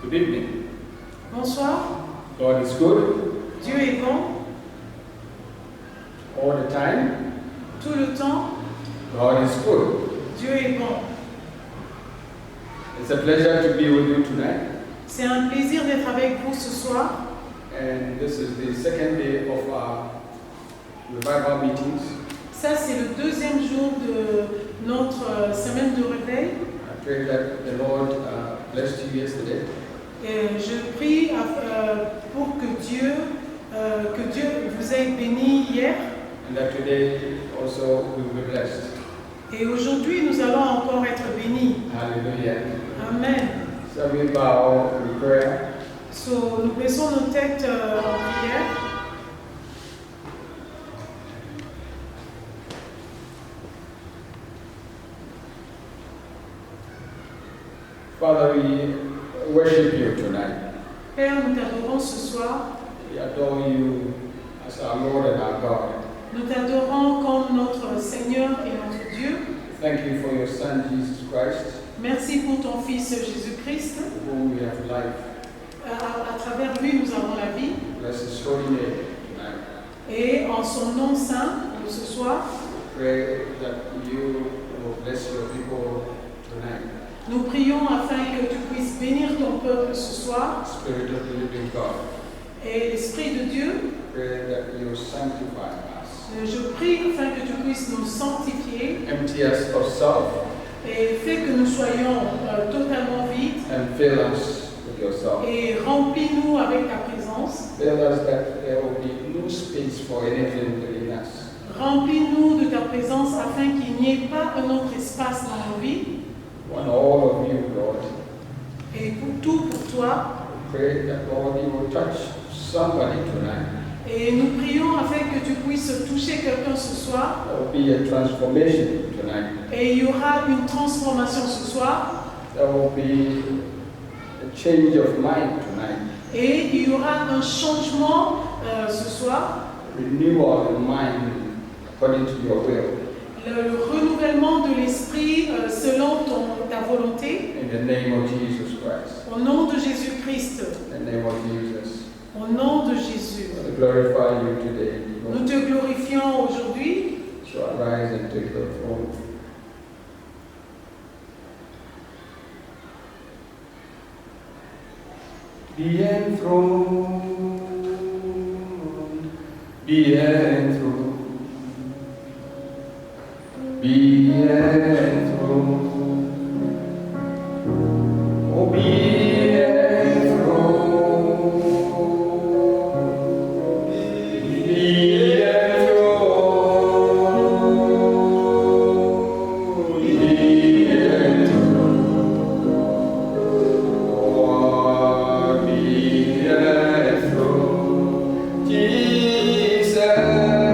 Good evening. Bonsoir. God is good Dieu est bon all the time. tout le temps. God is good. Dieu est bon. It's a pleasure to be with you tonight. C'est un plaisir d'être avec vous ce soir. And this is the second day of our revival meetings. Ça, c'est le deuxième jour de notre semaine de réveil. I pray that the Lord blessed you yesterday. Et je prie pour que Dieu vous ait béni hier. And that today also we will be blessed. Et aujourd'hui, nous allons encore être bénis. Hallelujah. Amen. So we bow in prayer. So, nous baissons nos têtes en prière. Father, we worship you tonight. Père, nous t'adorons ce soir. We adore you as our Lord and our God. Nous t'adorons comme notre Seigneur et notre Dieu. Thank you for your Son, Jesus Christ, Merci pour ton Fils Jésus-Christ. for whom we have life. À travers lui, nous avons la vie. Bless his holy name tonight. Et en son nom saint, ce soir, Pray that you will bless your people tonight. nous prions afin que tu puisses bénir ton peuple ce soir. Spirit of the living God, Et l'Esprit de Dieu, pray that you will sanctify us. je prie afin que tu puisses nous sanctifier Empty us of self et fais que nous soyons totalement vides and fill us with yourself. et remplis-nous avec ta présence. Fill us that there will be no space for anything within us. Remplis-nous de ta présence afin qu'il n'y ait pas un autre espace dans nos vies. Want all of you, Lord. Et pour tout pour toi. Pray that, Lord, you will touch somebody tonight. Et nous prions afin que tu puisses toucher quelqu'un ce soir. There will be a transformation tonight. Et il y aura une transformation ce soir. There will be a change of mind tonight. Et il y aura un changement ce soir. Renewal of mind according to your will. Le renouvellement de l'esprit selon ta volonté. In the name of Jesus Christ. Au nom de Jésus-Christ. In the name of Jesus. Au nom de Jésus. I glorify you today. Nous te glorifions aujourd'hui. So arise and take the throne. Be enthroned, be enthroned, be enthroned, oh be enthroned, be enthroned, be enthroned, oh be enthroned, Jesus.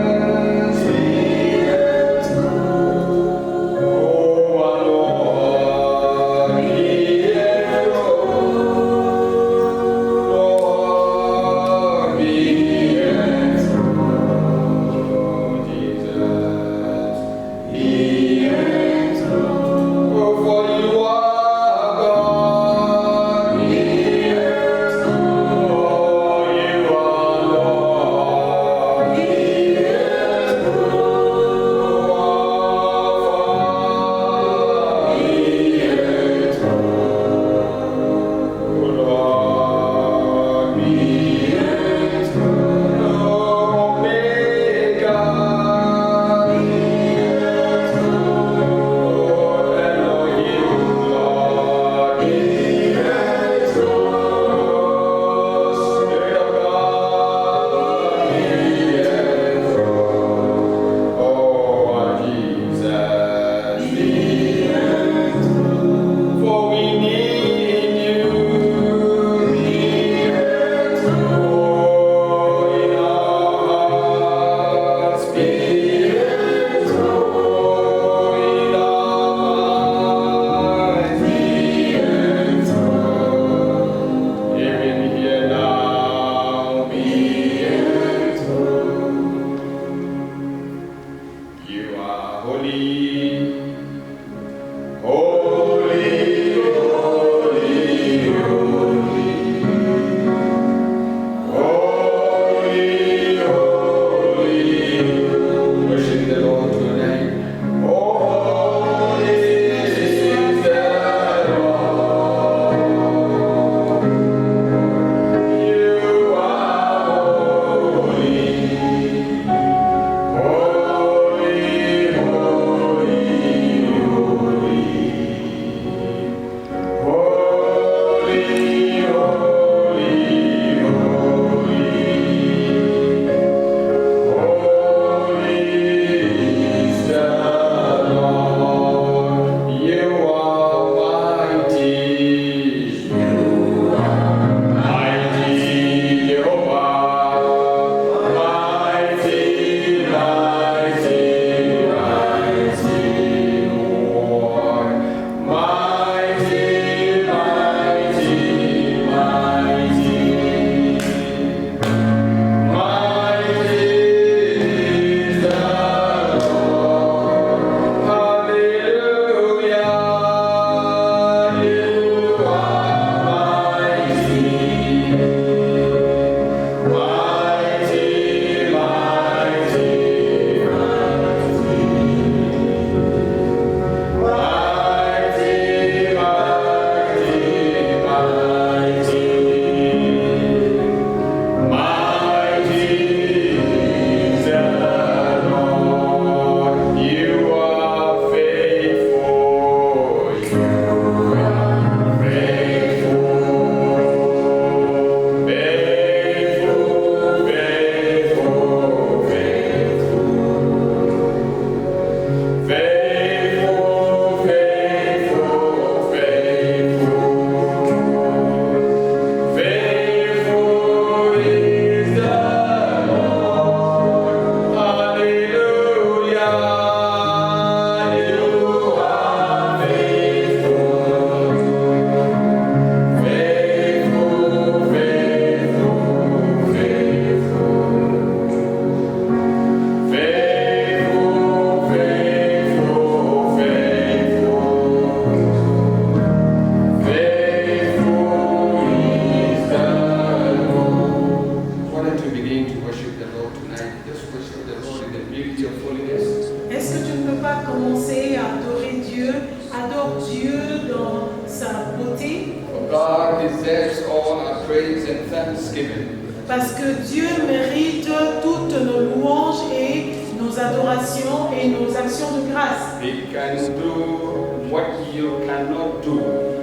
adore Dieu dans sa beauté. For God deserves all our praise and thanksgiving. Parce que Dieu mérite toutes nos louanges et nos adorations et nos actions de grâce. He can do what you cannot do.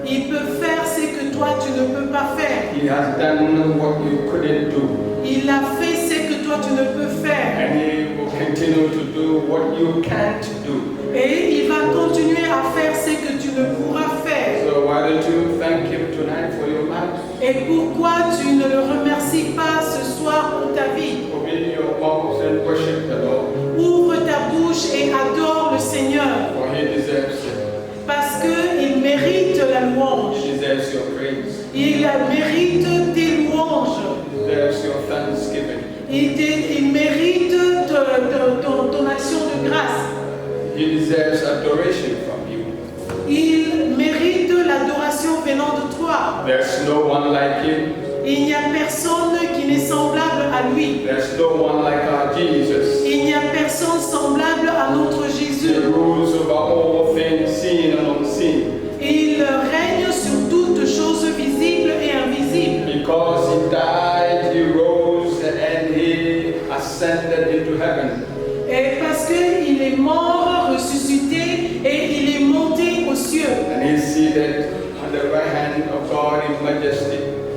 Il peut faire ce que toi tu ne peux pas faire. He has done what you couldn't do. Il a fait ce que toi tu ne peux faire. And He will continue to do what you can't do. Et il va continuer à faire ce que tu ne pourras faire. So why don't you thank Him tonight for your life? Et pourquoi tu ne le remercies pas ce soir pour ta vie? Open your mouth and worship the Lord. Ouvre ta bouche et adore le Seigneur. For He deserves it. Parce qu'il mérite la louange. He deserves your praise. Il mérite tes louanges. He deserves your thanksgiving. Il mérite ton action de grâce. He deserves adoration from you. Il mérite l'adoration venant de toi. There's no one like Him. Il n'y a personne qui n'est semblable à lui. There's no one like our Jesus. Il n'y a personne semblable à notre Jésus. He rules over all things seen and unseen. Il règne sur toutes choses visibles et invisibles. Because He died, He rose, and He ascended into heaven. Et parce qu'il est mort, ressuscité et il est monté aux cieux. And He's seated on the right hand of God in majesty.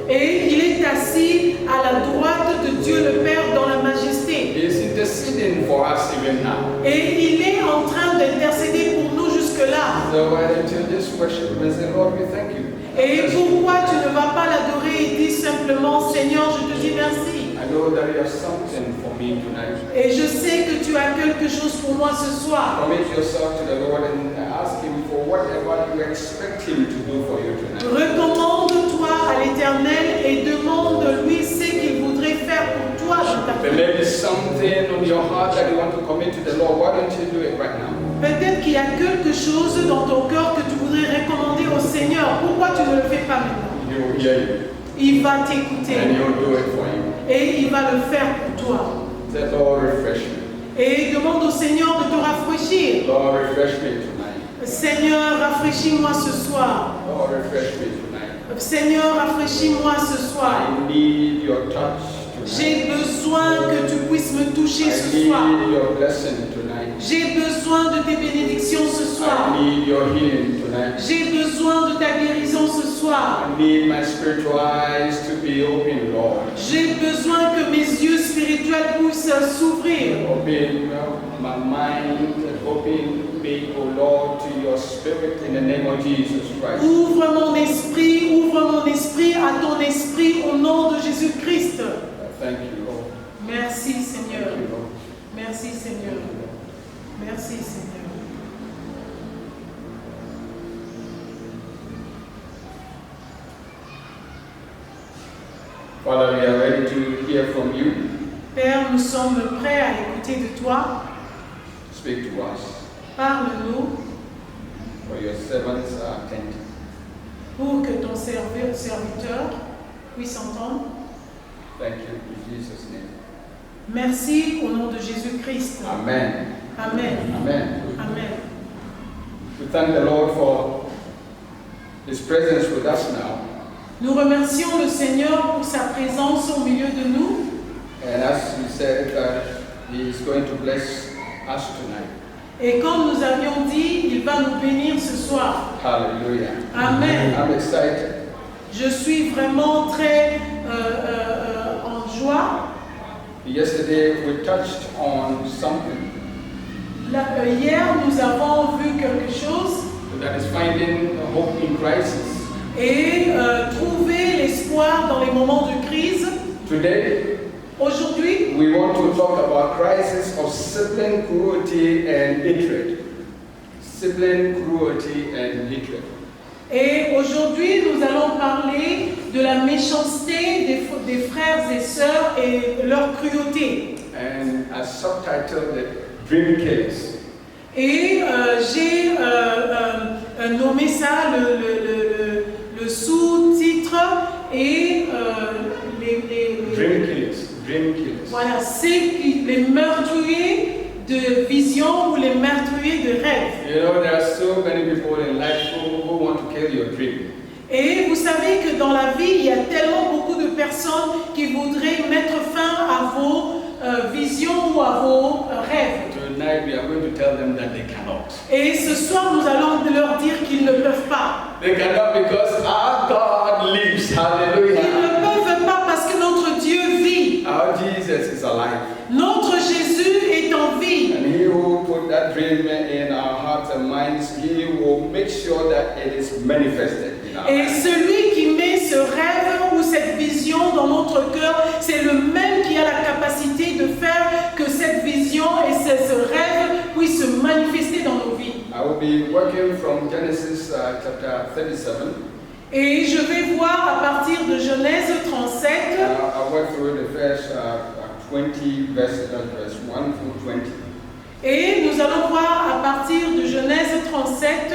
Et il est assis à la droite de Dieu le Père dans la majesté. He is interceding for us even now. Et il est en train d'intercéder pour nous jusque-là. So why don't you just worship Him and say, Lord, we thank you. Et pourquoi tu ne vas pas l'adorer et dire simplement, Seigneur, je te dis merci. I know that you have something for me tonight. Et je sais que tu as quelque chose pour moi ce soir. Commit yourself to the Lord and ask Him for whatever you expect Him to do for you tonight. Recommande-toi à l'Éternel et demande-lui ce qu'il voudrait faire pour toi dans ta There vie. may be something on your heart that you want to commit to the Lord. Why don't you do it right now? Peut-être qu'il y a quelque chose dans ton cœur que tu voudrais recommander au Seigneur. Pourquoi tu ne le fais pas maintenant? He will hear you Il va and t'écouter He'll do it for you. et il va le faire pour toi. Say, Lord, refresh me. Et demande au Seigneur de te rafraîchir. Lord, refresh me tonight. Seigneur, rafraîchis-moi ce soir. Lord, refresh me tonight. Seigneur, rafraîchis-moi ce soir. I need your touch J'ai tonight. besoin que tu puisses me toucher I ce soir. need your blessing tonight. J'ai besoin de tes bénédictions ce soir. I need your healing tonight. J'ai besoin de ta guérison ce soir. I need my spiritual eyes to be open, Lord. J'ai besoin que mes yeux spirituels puissent s'ouvrir. Open my mind, open me, O Lord, to your spirit in the name of Jesus Christ. Ouvre mon esprit à ton esprit au nom de Jésus-Christ. Thank you, Lord. Merci Seigneur. Thank you, Lord. Merci Seigneur. Merci Seigneur. Father, we are ready to hear from you. Père, nous sommes prêts à écouter de toi. Speak to us, Parle-nous for your servants are attentive. pour que ton serviteur puisse entendre. Thank you in Jesus' name. Merci au nom de Jésus-Christ. Amen. Amen. Amen. Amen. We thank the Lord for His presence with us now. Nous remercions le Seigneur pour sa présence au milieu de nous. And as we said, He is going to bless us tonight. Et comme nous avions dit, il va nous bénir ce soir. Hallelujah. Amen. I'm excited. Je suis vraiment très en joie. Yesterday we touched on something Hier, nous avons vu quelque chose that is finding hope in crisis. et trouver l'espoir dans les moments de crise. Today Aujourd'hui, we want to talk about crisis of sibling cruelty and hatred. Sibling cruelty and hatred. et aujourd'hui, nous allons parler de la méchanceté des frères et sœurs et leur cruauté. And as subtitled, the dream killers. Et j'ai nommé ça le sous-titre et Dream killers. Dream killers. voilà, c'est les meurtriers de vision ou les meurtriers de rêve. You know, there are so many people in life who your dream. Et vous savez que dans la vie, il y a tellement beaucoup de personnes qui voudraient mettre fin à vos visions ou à vos rêves. Tonight we are going to tell them that they cannot. Et ce soir, nous allons leur dire qu'ils ne peuvent pas. They cannot because our God lives. Ils Hallelujah. ne peuvent pas parce que notre Dieu vit. Our Jesus is alive. Notre Jésus est en vie. And he who put that dream in our hearts and minds, he will make sure that it is manifested in our Et lives. celui qui met ce rêve ou cette vision dans notre cœur, c'est le même qui a la capacité de faire que cette vision et ce rêve puissent se manifester dans nos vies. I will be working from Genesis chapter 37. Et je vais voir à partir de Genèse 37, I'll work through the first 20 verses, verse 1 through 20. et nous allons voir à partir de Genèse 37,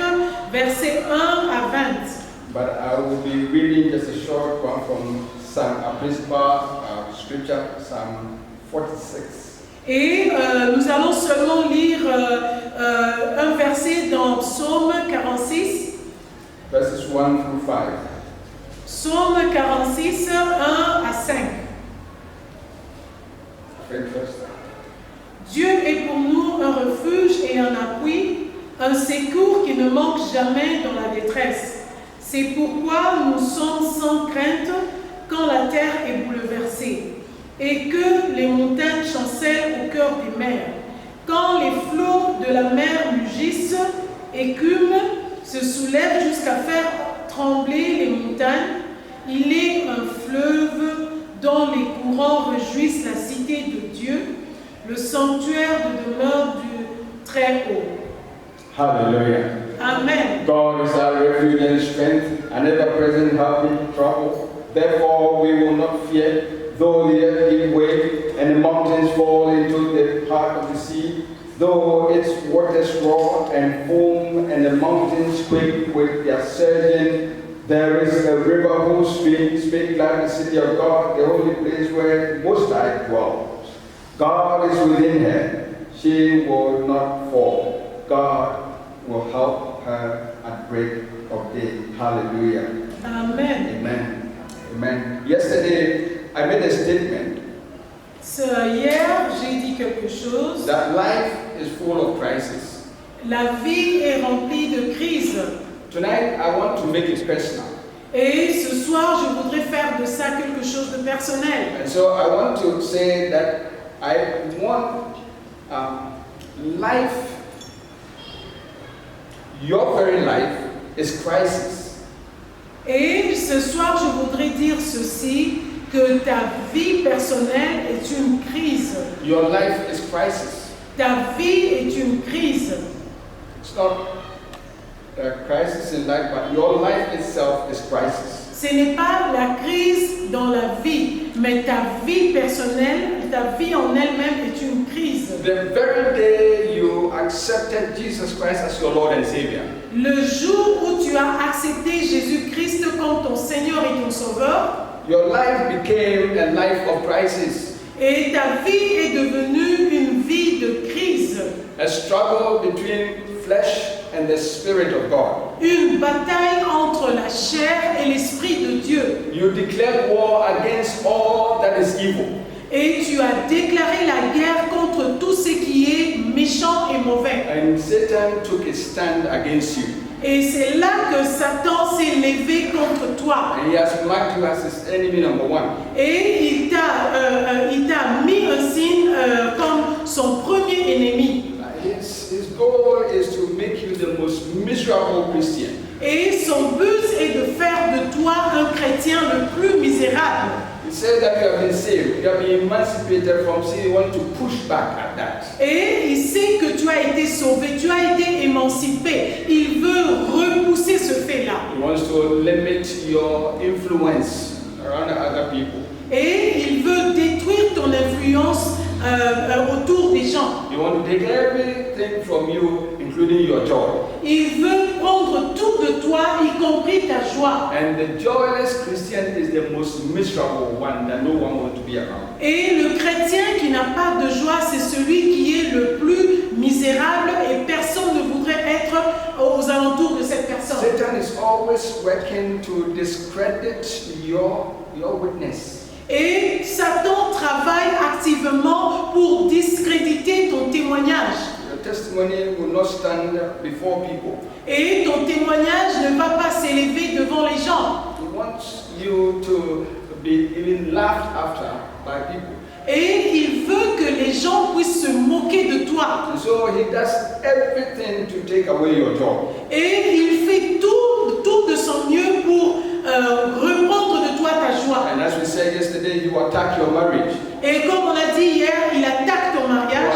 versets 1 à 20. But I will be reading just a short one from Psalm, a principal scripture, Psalm 46. Et nous allons seulement lire un verset dans Psaume 46. Verses 1 through 5. Psaume 46, 1 à 5. Read first. Dieu est pour nous un refuge et un appui, un secours qui ne manque jamais dans la détresse. C'est pourquoi nous sommes sans crainte quand la terre est bouleversée et que les montagnes chancellent au cœur des mers. Quand les flots de la mer mugissent, écument, se soulèvent jusqu'à faire trembler les montagnes, il est un fleuve dont les courants réjouissent la cité de Dieu, le sanctuaire de demeure du Très-Haut. Hallelujah. Amen. God is our refuge and strength, an ever-present help in trouble. Therefore we will not fear, though the earth give way, and the mountains fall into the heart of the sea, though its waters roar and foam, and the mountains quake with their surging. There is a river whose streams speak like the city of God, the holy place where Most High dwells. God is within her, she will not fall. God will help her at break of day. Hallelujah. Amen. Amen. Amen. Yesterday, I made a statement Hier, j'ai dit quelque chose. that life is full of crises. La vie est remplie de crises. Tonight, I want to make it personal. Et ce soir, je voudrais faire de ça quelque chose de personnel. And so I want to say that I want life, your very life is crisis. Et ce soir, je voudrais dire ceci, que ta vie personnelle est une crise. Your life is crisis. Ta vie est une crise. It's not a crisis in life, but your life itself is crisis. Ce n'est pas la crise dans la vie, mais ta vie personnelle, ta vie en elle-même est une crise. The very day you accepted Jesus Christ as your Lord and Savior, Le jour où tu as accepté Jésus-Christ comme ton Seigneur et ton Sauveur, your life became a life of crisis, et ta vie est devenue une vie de crise, a struggle between flesh and the Spirit of God. une bataille entre la chair et l'Esprit de Dieu. You declared war against all that is evil. Et tu as déclaré la guerre contre tout ce qui est méchant et mauvais. And Satan took his stand against you. Et c'est là que Satan s'est levé contre toi. And he has marked you as his enemy number one. Et il t'a mis un signe comme son premier ennemi. His goal is to make you the most miserable Christian. Et son but est de faire de toi un chrétien le plus misérable. He said that you have been saved, you have been emancipated from sin, you want to push back at that. Et il sait que tu as été sauvé, tu as été émancipé. Il veut repousser ce fait-là. He wants to limit your influence around other people. Et il veut détruire ton influence autour des gens. He wants to take everything from you, including your joy. Il veut prendre tout de toi, y compris ta joie. And the joyless Christian is the most miserable one that no one wants to be around. Et le chrétien qui n'a pas de joie, c'est celui qui est le plus misérable et personne ne voudrait être aux alentours de cette personne. Satan is always working to discredit your witness. Et Satan travaille activement pour discréditer ton témoignage. Your testimony will not stand before people. Et ton témoignage ne va pas s'élever devant les gens. He wants you to be even laughed after by people. Et il veut que les gens puissent se moquer de toi. And so he does everything to take away your joy. Et il fait tout de son mieux pour reprendre de toi ta joie. And as we said yesterday, you attack your marriage. Et comme on a dit hier, il attaque ton You mariage,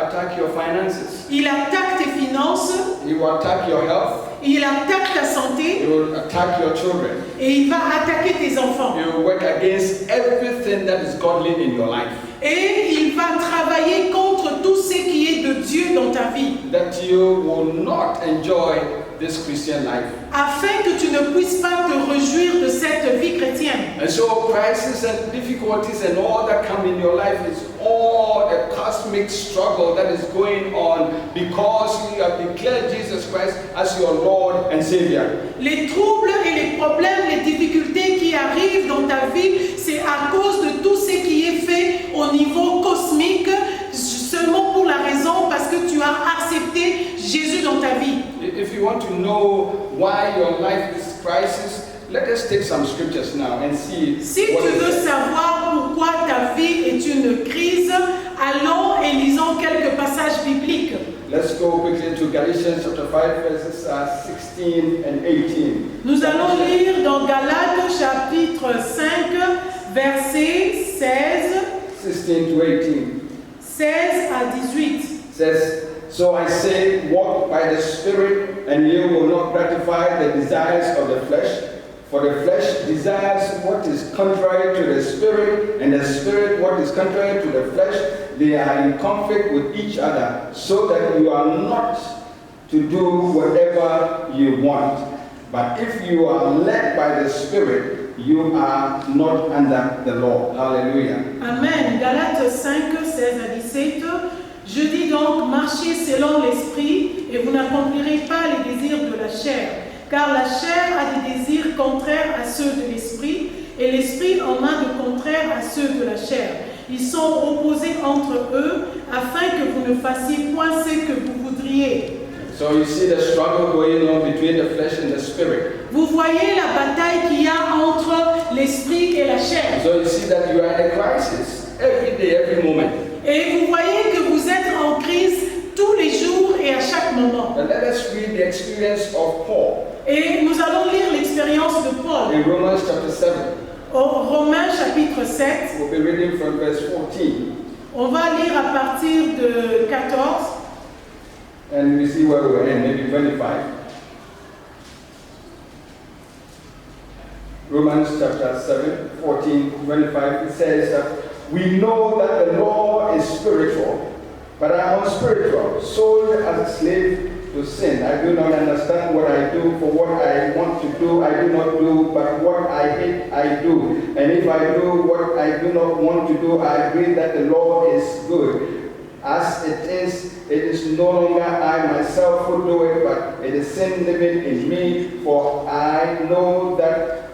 attack your finances. il attaque tes finances, You attack your health. il attaque ta santé You will attack your children. et il va attaquer tes enfants. You work against everything that is godly in your life. Et il va travailler contre tout ce qui est de Dieu dans ta vie, That you will not enjoy this Christian life. afin que tu ne puisses pas te réjouir de cette vie chrétienne. And so crises and difficulties and all that come in your life is all a cosmic struggle that is going on because you have declared Jesus Christ as your Lord and Savior. Les troubles et les problèmes, les difficultés qui arrivent dans ta vie, c'est à cause de tout ce qui est fait au niveau cosmique, seulement pour la raison parce que tu as accepté Jésus dans ta vie. If you want to know why your life is crisis, let us take some scriptures now and see Si what tu it veux is. savoir pourquoi ta vie est une crise, allons et lisons quelques passages bibliques. Let's go quickly to Galatians chapter 5 verses 16 and 18. Nous allons lire dans Galates chapitre 5, versets 16 to 18. 16 à 18. Says, so I say, walk by the Spirit, and you will not gratify the desires of the flesh. For the flesh desires what is contrary to the Spirit, and the Spirit what is contrary to the flesh. They are in conflict with each other, so that you are not to do whatever you want. But if you are led by the Spirit, you are not under the law. Hallelujah. Amen. Galates 5, 16 à 17. Je dis donc, marchez selon l'esprit, et vous n'accomplirez pas les désirs de la chair. Car la chair a des désirs contraires à ceux de l'esprit, et l'esprit en a de contraires à ceux de la chair. Ils sont opposés entre eux, afin que vous ne fassiez point ce que vous voudriez. So you see the struggle going on between the flesh and the spirit. Vous voyez la bataille qu'il y a entre l'esprit et la chair. So you see that you are in a crisis every day, every moment. Et vous voyez que vous êtes en crise tous les jours et à chaque moment. And let us read the experience of Paul Et nous allons lire l'expérience de Paul. in Romans chapter 7. Au Romains chapitre 7, We'll be reading from verse 14. on va lire à partir de 14 And we see where we will end, maybe 25. Romans chapter 7, 14, 25, it says that we know that the law is spiritual, but I am unspiritual, sold as a slave to sin. I do not understand what I do, for what I want to do, I do not do, but what I hate, I do. And if I do what I do not want to do, I agree that the law is good. As it is no longer I myself who do it, but it is sin living in me. For I know that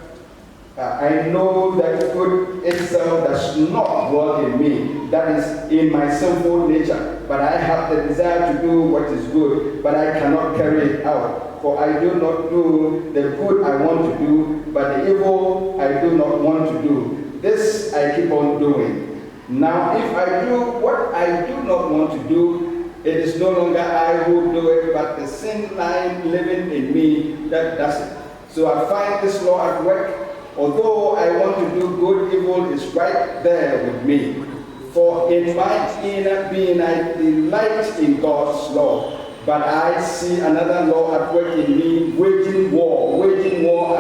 good itself does not dwell in me, that is in my sinful nature. But I have the desire to do what is good, but I cannot carry it out. For I do not do the good I want to do, but the evil I do not want to do. This I keep on doing. Now, if I do what I do not want to do, it is no longer I who do it, but the sin lying living in me that does it. So I find this law at work. Although I want to do good, evil is right there with me. For in my inner being I delight in God's law. But I see another law at work in me, waging war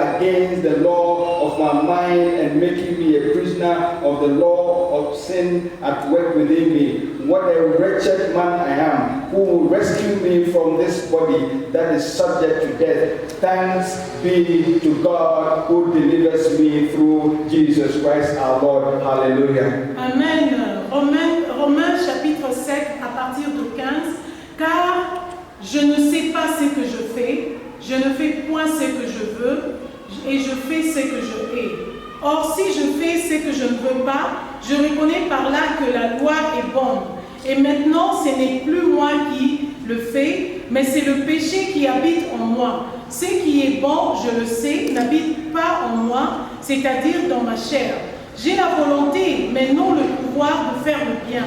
against the law of my mind and making me a prisoner of the law of sin at work within me. what a wretched man I am, who will rescue me from this body that is subject to death. Thanks be to God who delivers me through Jesus Christ our Lord. Hallelujah. Amen. Romains chapitre 7 à partir de 15. Car je ne sais pas ce que je fais, je ne fais point ce que je veux, et je fais ce que je hais. Or, si je fais ce que je ne veux pas, je reconnais par là que la loi est bonne. Et maintenant, ce n'est plus moi qui le fais, mais c'est le péché qui habite en moi. Ce qui est bon, je le sais, n'habite pas en moi, c'est-à-dire dans ma chair. J'ai la volonté, mais non le pouvoir de faire le bien.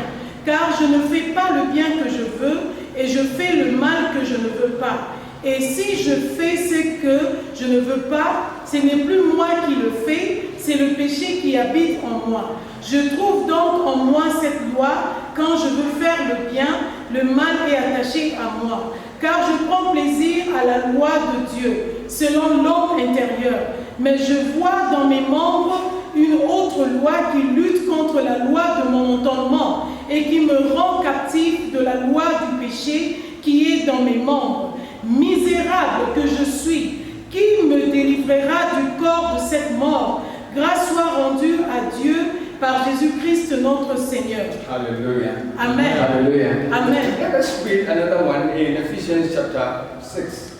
Car je ne fais pas le bien que je veux, et je fais le mal que je ne veux pas. Et si je fais ce que je ne veux pas, ce n'est plus moi qui le fais, c'est le péché qui habite en moi. Je trouve donc en moi cette loi, quand je veux faire le bien, le mal est attaché à moi. Car je prends plaisir à la loi de Dieu, selon l'homme intérieur. Mais je vois dans mes membres une autre loi qui lutte contre la loi de mon entendement et qui me rend captif de la loi du péché qui est dans mes membres. Misérable que je suis, qui me délivrera du corps de cette mort? Grâce soit rendue à Dieu par Jésus-Christ notre Seigneur. Hallelujah. Amen. Hallelujah. Amen. Let us read another one in Ephesians chapter 6.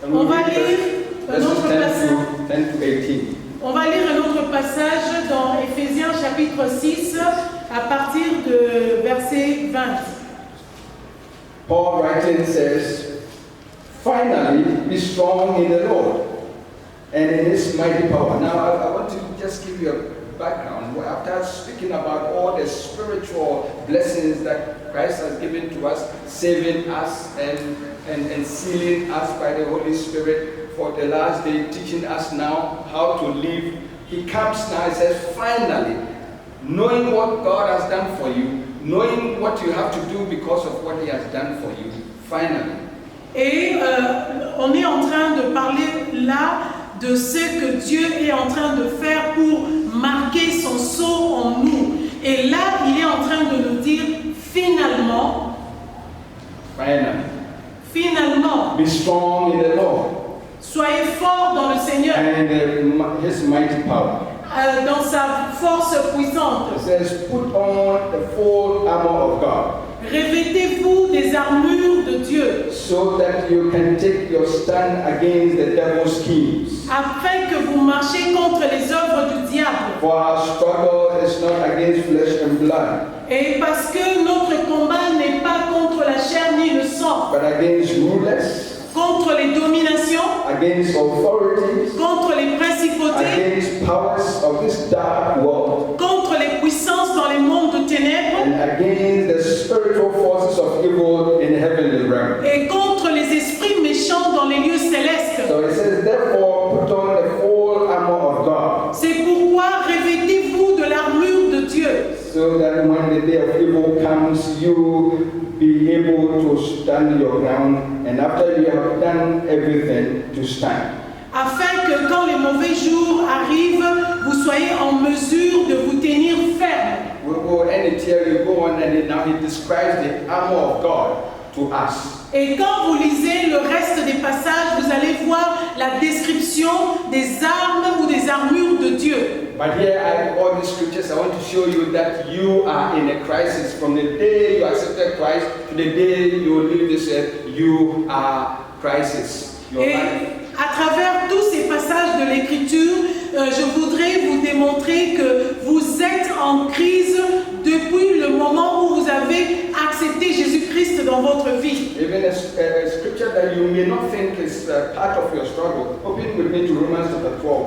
And On we'll va read lire un verses autre 10 passage. to 18. On va lire un autre passage dans Éphésiens chapitre 6 à partir de verset 20. Paul writing says, finally, be strong in the Lord and in his mighty power. Now, I want to just give you a background. After speaking about all the spiritual blessings that Christ has given to us, saving us and sealing us by the Holy Spirit for the last day, teaching us now how to live. He comes now and says, finally, knowing what God has done for you, knowing what you have to do because of what he has done for you, finally. Et on est en train de parler là de ce que Dieu est en train de faire pour marquer son sceau en nous. Et là, il est en train de nous dire finalement, finalement, be strong in the Lord soyez forts dans le Seigneur, and in his mighty power. dans sa force puissante. It says, put on the full armor of God, Revêtez-vous des armures de Dieu, so that you can take your stand against the devil's schemes. afin que vous marchiez contre les œuvres du diable. For our struggle is not against flesh and blood, Et parce que notre combat n'est pas contre la chair ni le sang, but against rulers, contre les dominations, against authorities, contre les principautés, against powers of this dark world, contre les puissances dans les mondes de ténèbres and against the spiritual forces of evil in heavenly realm. et contre les esprits méchants dans les lieux célestes. So it says, therefore, put on the full armor of God, C'est pourquoi revêtez-vous de l'armure de Dieu, so that when the day of evil comes, you be able to stand your ground, and after you have done everything, to stand. afin que quand les mauvais jours arrivent, vous soyez en mesure de vous tenir ferme. We'll go and it here, you go on, and now he describes the armor of God to us. Et quand vous lisez le reste des passages, vous allez voir la description des armes ou des armures de Dieu. But here, all these scriptures, I want to show you that you are in a crisis. From the day you accepted Christ to the day you leave this earth, you are crisis. Your Et life. à travers tous ces passages de l'Écriture, je voudrais vous démontrer que vous êtes en crise depuis le moment où vous avez accepté Jésus-Christ dans votre vie. Even a scripture that you may not think is part of your struggle. Open with me to Romans chapter 12.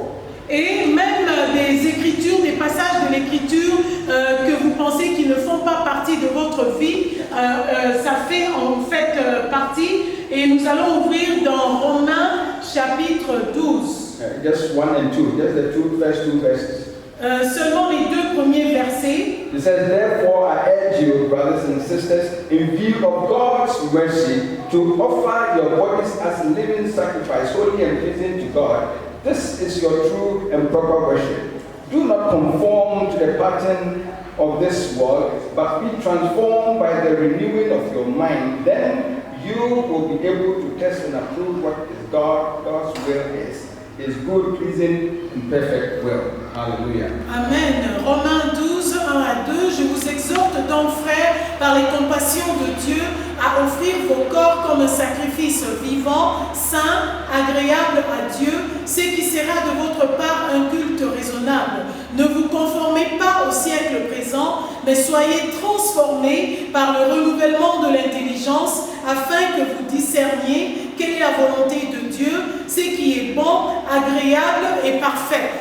Et même des écritures, des passages de l'écriture que vous pensez qui ne font pas partie de votre vie, ça fait en fait partie. Et nous allons ouvrir dans Romains chapitre 12. Just 1 and 2, just the first two verses. Seulement les deux premiers versets. It says, therefore I urge you, brothers and sisters, in view of God's mercy, to offer your bodies as a living sacrifice, holy and pleasing to God. This is your true and proper worship. Do not conform to the pattern of this world, but be transformed by the renewing of your mind. Then you will be able to test and approve what is God's will is. His good, pleasing, and perfect will. Hallelujah. Amen. Romains 12, 1 à 2. Je vous exhorte donc, frères, par les compassions de Dieu, à offrir vos corps comme un sacrifice vivant, saint, agréable à Dieu, ce qui sera de votre part un culte raisonnable. Ne vous conformez pas au siècle présent, mais soyez transformés par le renouvellement de l'intelligence, afin que vous discerniez quelle est la volonté de Dieu, ce qui est bon, agréable et parfait.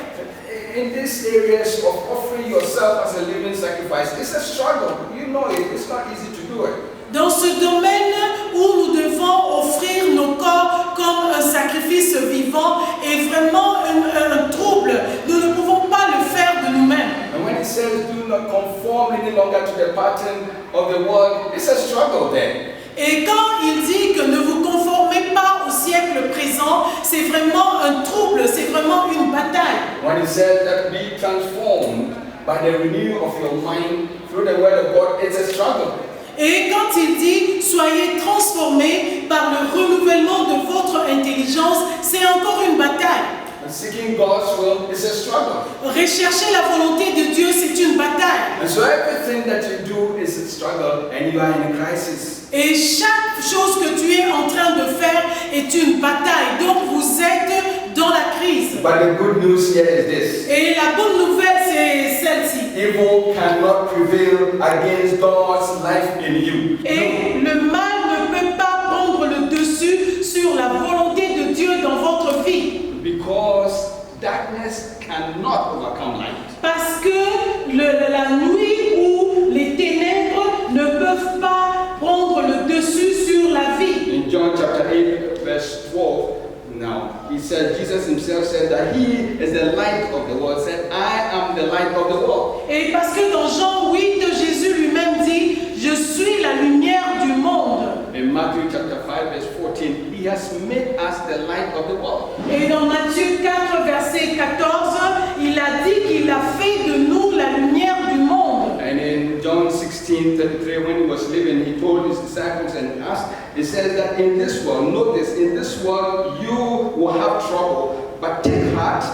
In these areas of offering yourself as a living sacrifice, it's a struggle. You know it. It's not easy to do it. Dans ce domaine où nous devons offrir nos corps comme un sacrifice vivant est vraiment un trouble. Nous ne pouvons pas le faire de nous-mêmes. And when it says do not conform any longer to the pattern of the world, it's a struggle there. Et quand il dit que ne vous conformez pas au siècle présent, c'est vraiment un trouble, c'est vraiment une bataille. When it says that be transformed by the renewal of your mind through the word of God, it's a struggle. Et quand il dit soyez transformés par le renouvellement de votre intelligence, c'est encore une bataille. And seeking God's will is a struggle. Rechercher la volonté de Dieu, c'est une bataille. And so everything that you do is a struggle and you are in a crisis. Et chaque chose que tu es en train de faire est une bataille. Donc vous êtes dans la crise. But the good news here is this. Et la bonne nouvelle, c'est celle-ci. Evil cannot prevail against God's life in you. Et le mal ne peut pas prendre le dessus sur la volonté de Dieu dans votre vie. Because darkness cannot overcome light. Parce que la nuit ou les ténèbres ne peuvent pas prendre le dessus sur la vie. In John chapter 8, verse 12, now, he said, Jesus himself said that he is the light of the world, said, I am the light of the world. Et parce que dans Jean 8, Jésus lui-même dit, je suis la lumière du monde. In Matthew chapter 5, verse 14, he has made us the light of the world. Et dans Matthieu 4, verset 14, il a dit qu'il a fait de nous la lumière du monde. And in John 16:33, when he was living, he told his disciples and us, he says that in this world, notice, in this world you will have trouble, but take heart,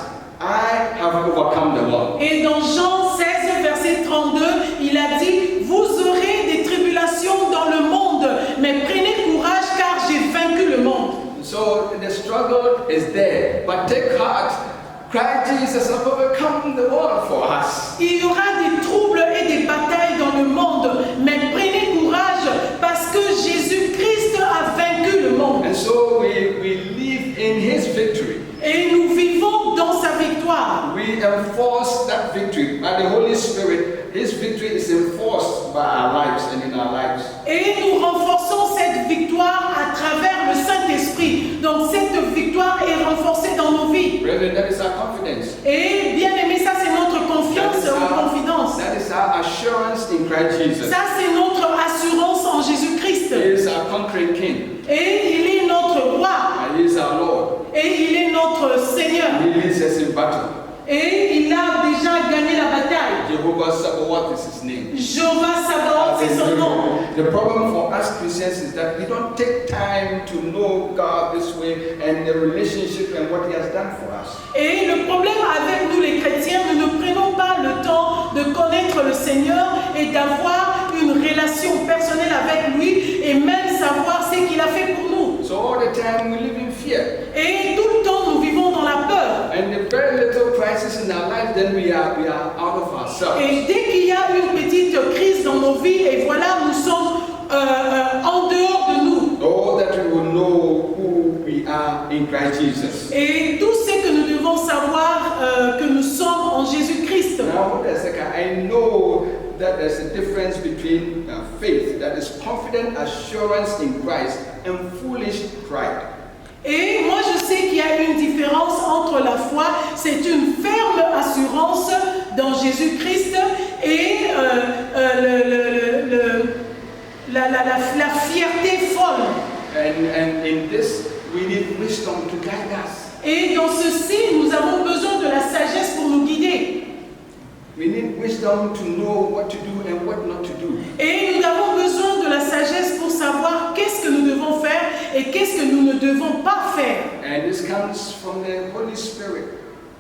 I have overcome the world. Et dans Jean 16, verset 32, il a dit, vous aurez des tribulations dans le monde, mais prenez courage car j'ai vaincu le monde. So the struggle is there, but take heart, Christ Jesus has overcome the world for us. Il y aura des troubles et des batailles dans le monde, mais prenez courage parce que Jésus-Christ a vaincu le monde. And so we live in his victory. Et nous vivons dans sa victoire. We enforce that victory by the Holy Spirit. His victory is enforced by our lives and in our lives. Et nous renforçons cette victoire à travers le Saint-Esprit. Donc cette victoire est renforcée dans nos vies. Brethren, that is our confidence. Et bien aimé, ça c'est notre confiance ou confidence. That is our assurance in Christ Jesus. Ça c'est notre assurance en Jésus-Christ. He is our conquering King. Et il est notre roi. And he is our Lord. Et il est notre Seigneur. He leads us in battle. Et il a déjà gagné la bataille. Jehovah Sabaoth is his name. Jehovah Sabaoth, c'est son nom. The problem for us Christians is that we don't take time to know God this way and the relationship and what he has done for us. Et le problème avec nous les chrétiens, nous ne prenons pas le temps de connaître le Seigneur et d'avoir une relation personnelle avec lui et même savoir ce qu'il a fait pour nous. So all the time we live in fear. Et tout le temps nous vivons dans la peur. And the very little crisis in our life, then we are out of ourselves. Et dès qu'il y a une petite crise dans nos vies, et voilà, nous sommes en dehors de nous. Oh, that we will know who we are in Christ Jesus. Et tout ce que nous devons savoir que nous sommes en Jésus-Christ. Now, what is it? I know that there's a difference between faith, that is confident assurance in Christ, and foolish pride. Et moi je sais qu'il y a une différence entre la foi, c'est une ferme assurance dans Jésus-Christ et la fierté folle. And in this, we need wisdom to guide us. Et dans ceci, nous avons besoin de la sagesse pour nous guider. We need wisdom wisdom to know what to do and what not to do. Et nous avons besoin de la sagesse pour savoir qu'est-ce que nous devons faire et qu'est-ce que nous ne devons pas faire. And this comes from the Holy Spirit.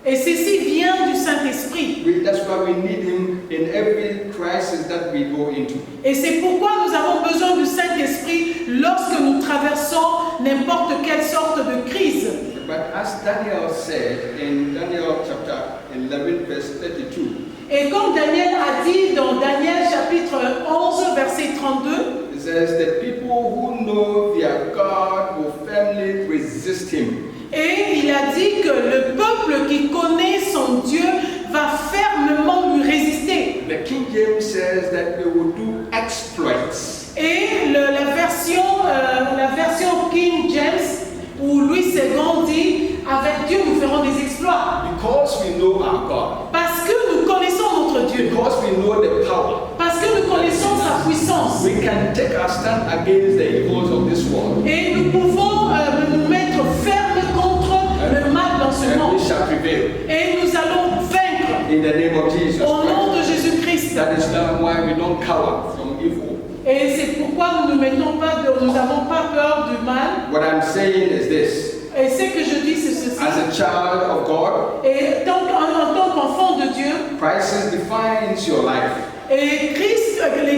Et ceci vient du Saint-Esprit. That's why we need Him in every crisis that we go into. Et c'est pourquoi nous avons besoin du Saint-Esprit lorsque nous traversons n'importe quelle sorte de crise. But as Daniel said in Daniel chapter 11 verse 32, Et comme Daniel a dit dans Daniel chapitre 11 verset 32, it says that people who know their God will firmly resist Him. et il a dit que le peuple qui connaît son Dieu va fermement lui résister. The King James says that they will do exploits. Et la version King James, où Louis II dit, avec Dieu nous ferons des exploits. Because we know our God. Parce que nous connaissons notre Dieu. Because we know the power. Parce que nous connaissons sa puissance. We can take our stand against the evils of this world. Et nous pouvons nous mettre fermes contre le mal dans ce And monde. we shall prevail. Et nous allons vaincre In the name of Jesus au nom Christ. de Jésus-Christ. That is why we don't cower from evil. Et c'est pourquoi nous n'avons pas peur du mal. What I'm saying is this. Et ce que je dis, c'est ceci. As a child of God, Et en tant qu'enfant de Dieu, crisis defines your life. et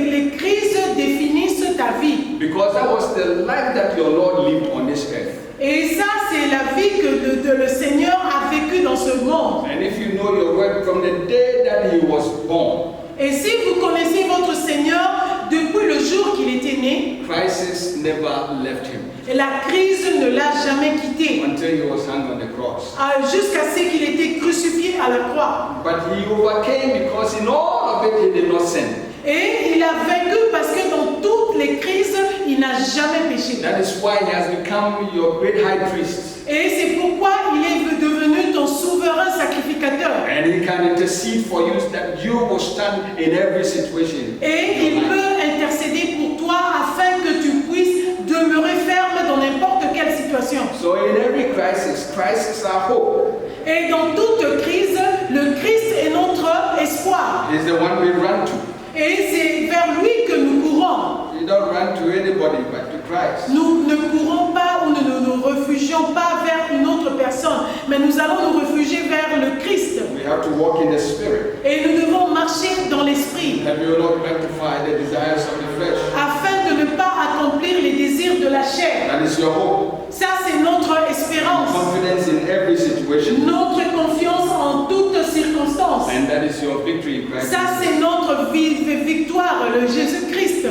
les crises définissent ta vie. Because that was the life that your Lord lived on this earth. Et ça, c'est la vie que le Seigneur a vécue dans ce monde. And if you know your word from the day that He was born, Et si vous connaissez votre Seigneur depuis le jour qu'il était né, crisis never left Him et la crise ne l'a jamais quitté, until He was hung on the cross. jusqu'à ce qu'il était crucifié à la croix. But He overcame because in all of it He did not sin. Et il a vaincu parce que dans toutes les crises, il n'a jamais péché. That is why He has become your great high priest. Et c'est pourquoi il est devenu ton souverain sacrificateur. And He can intercede for you so that you will stand in every situation. Et il peut intercéder pour toi afin que tu puisses demeurer ferme dans n'importe quelle situation. So in every crisis are hope. Et dans toute crise, le Christ est notre espoir. He's the one we run to. Et c'est vers lui que nous courons. You don't run to anybody but to Christ. Nous ne courons pas ou ne nous réfugions pas vers une autre personne, mais nous allons nous réfugier vers le Christ. We have to walk in the Spirit. Et nous devons marcher dans l'esprit That we will not gratify the desires of the flesh. afin de ne pas accomplir les désirs de la chair. That is your hope. Ça, c'est notre espérance, Confidence in every situation. notre confiance en toutes circonstances. And that is your victory in Christ. Ça, c'est notre victoire, le Jésus-Christ.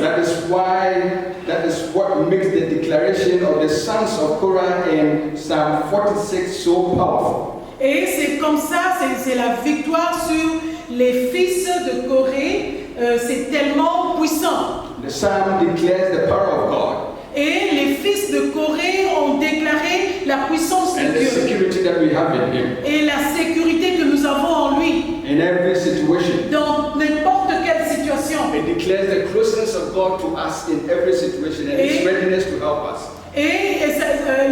That is what makes the declaration of the sons of Korah in Psalm 46 so powerful. Et c'est comme ça, c'est la victoire sur les fils de Corée. C'est tellement puissant. The psalm declares the power of God. Et les fils de Corée ont déclaré la puissance de And the Dieu security that we have in Him. et la sécurité que nous avons en lui In every situation. dans n'importe quelle situation. It declares the closeness of God to us in every situation and His readiness to help us. Et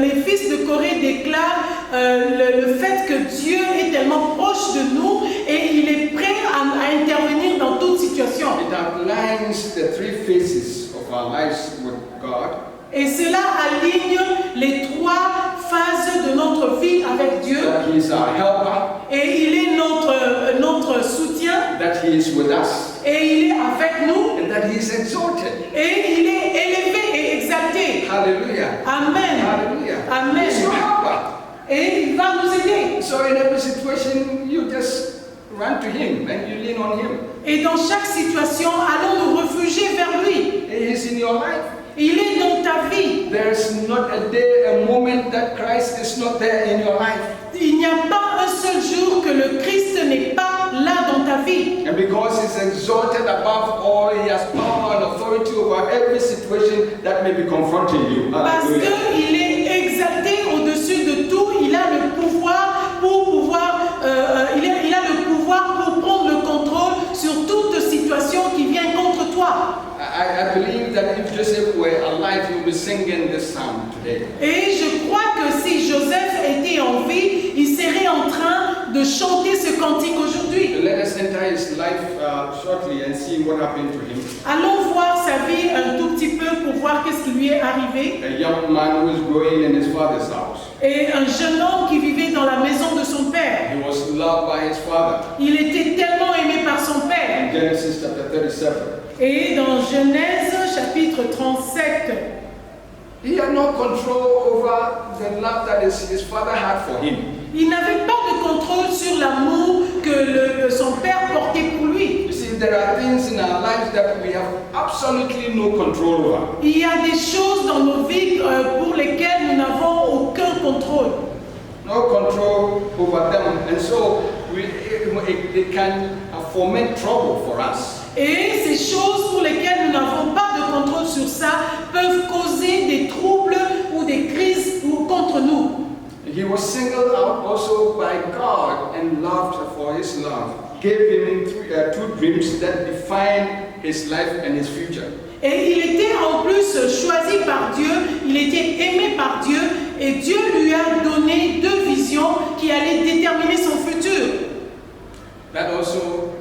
les fils de Corée déclarent le fait que Dieu est tellement proche de nous et il est prêt à intervenir dans toute situation. It outlines the three phases of our lives with God. Et cela aligne les trois phases de notre vie avec Dieu. That He is our helper. Et il est notre soutien. That He is with us. Et il est avec nous. And that He is exalted. Et il est élevé et exalté. Hallelujah. Amen. Hallelujah. Amen. He's your helper. Et il va nous aider. So in every situation, you just run to Him and you lean on Him. Et dans chaque situation, allons nous réfugier vers lui. He is in your life. Il est dans ta vie. There's not a day, a moment that Christ is not there in your life. Il n'y a pas un seul jour que le Christ n'est pas là dans ta vie. And because He's exalted above all, He has power and authority over every situation that may be confronting you. Parce Hallelujah. qu'il est exalté au-dessus de tout, il a le pouvoir pour prendre le contrôle sur toute situation qui vient contre toi. I believe that if Joseph were alive, he would be singing this psalm today. Et je crois que si Joseph était en vie, il serait en train de chanter ce cantique aujourd'hui. Let us enter his life shortly and see what happened to him. Allons voir sa vie un tout petit peu pour voir qu'est-ce qui lui est arrivé. A young man who was growing in his father's house. Et un jeune homme qui vivait dans la maison de son père. He was loved by his father. Il était tellement aimé par son père. In Genesis chapter 37. Et dans Genèse chapitre 37, He had no control over the love that his father had for him. il n'avait pas de contrôle sur l'amour que son père portait pour lui. You see, there are things in our lives that we have absolutely no control over. Il y a des choses dans nos vies pour lesquelles nous n'avons aucun contrôle. No control over them, and so they can foment trouble for us. Et ces choses pour lesquelles nous n'avons pas de contrôle sur ça peuvent causer des troubles ou des crises contre nous. He was singled out also by God and loved for his love. Gave him two dreams that define his life and his future. Et il était en plus choisi par Dieu, il était aimé par Dieu, et Dieu lui a donné deux visions qui allaient déterminer son futur. That also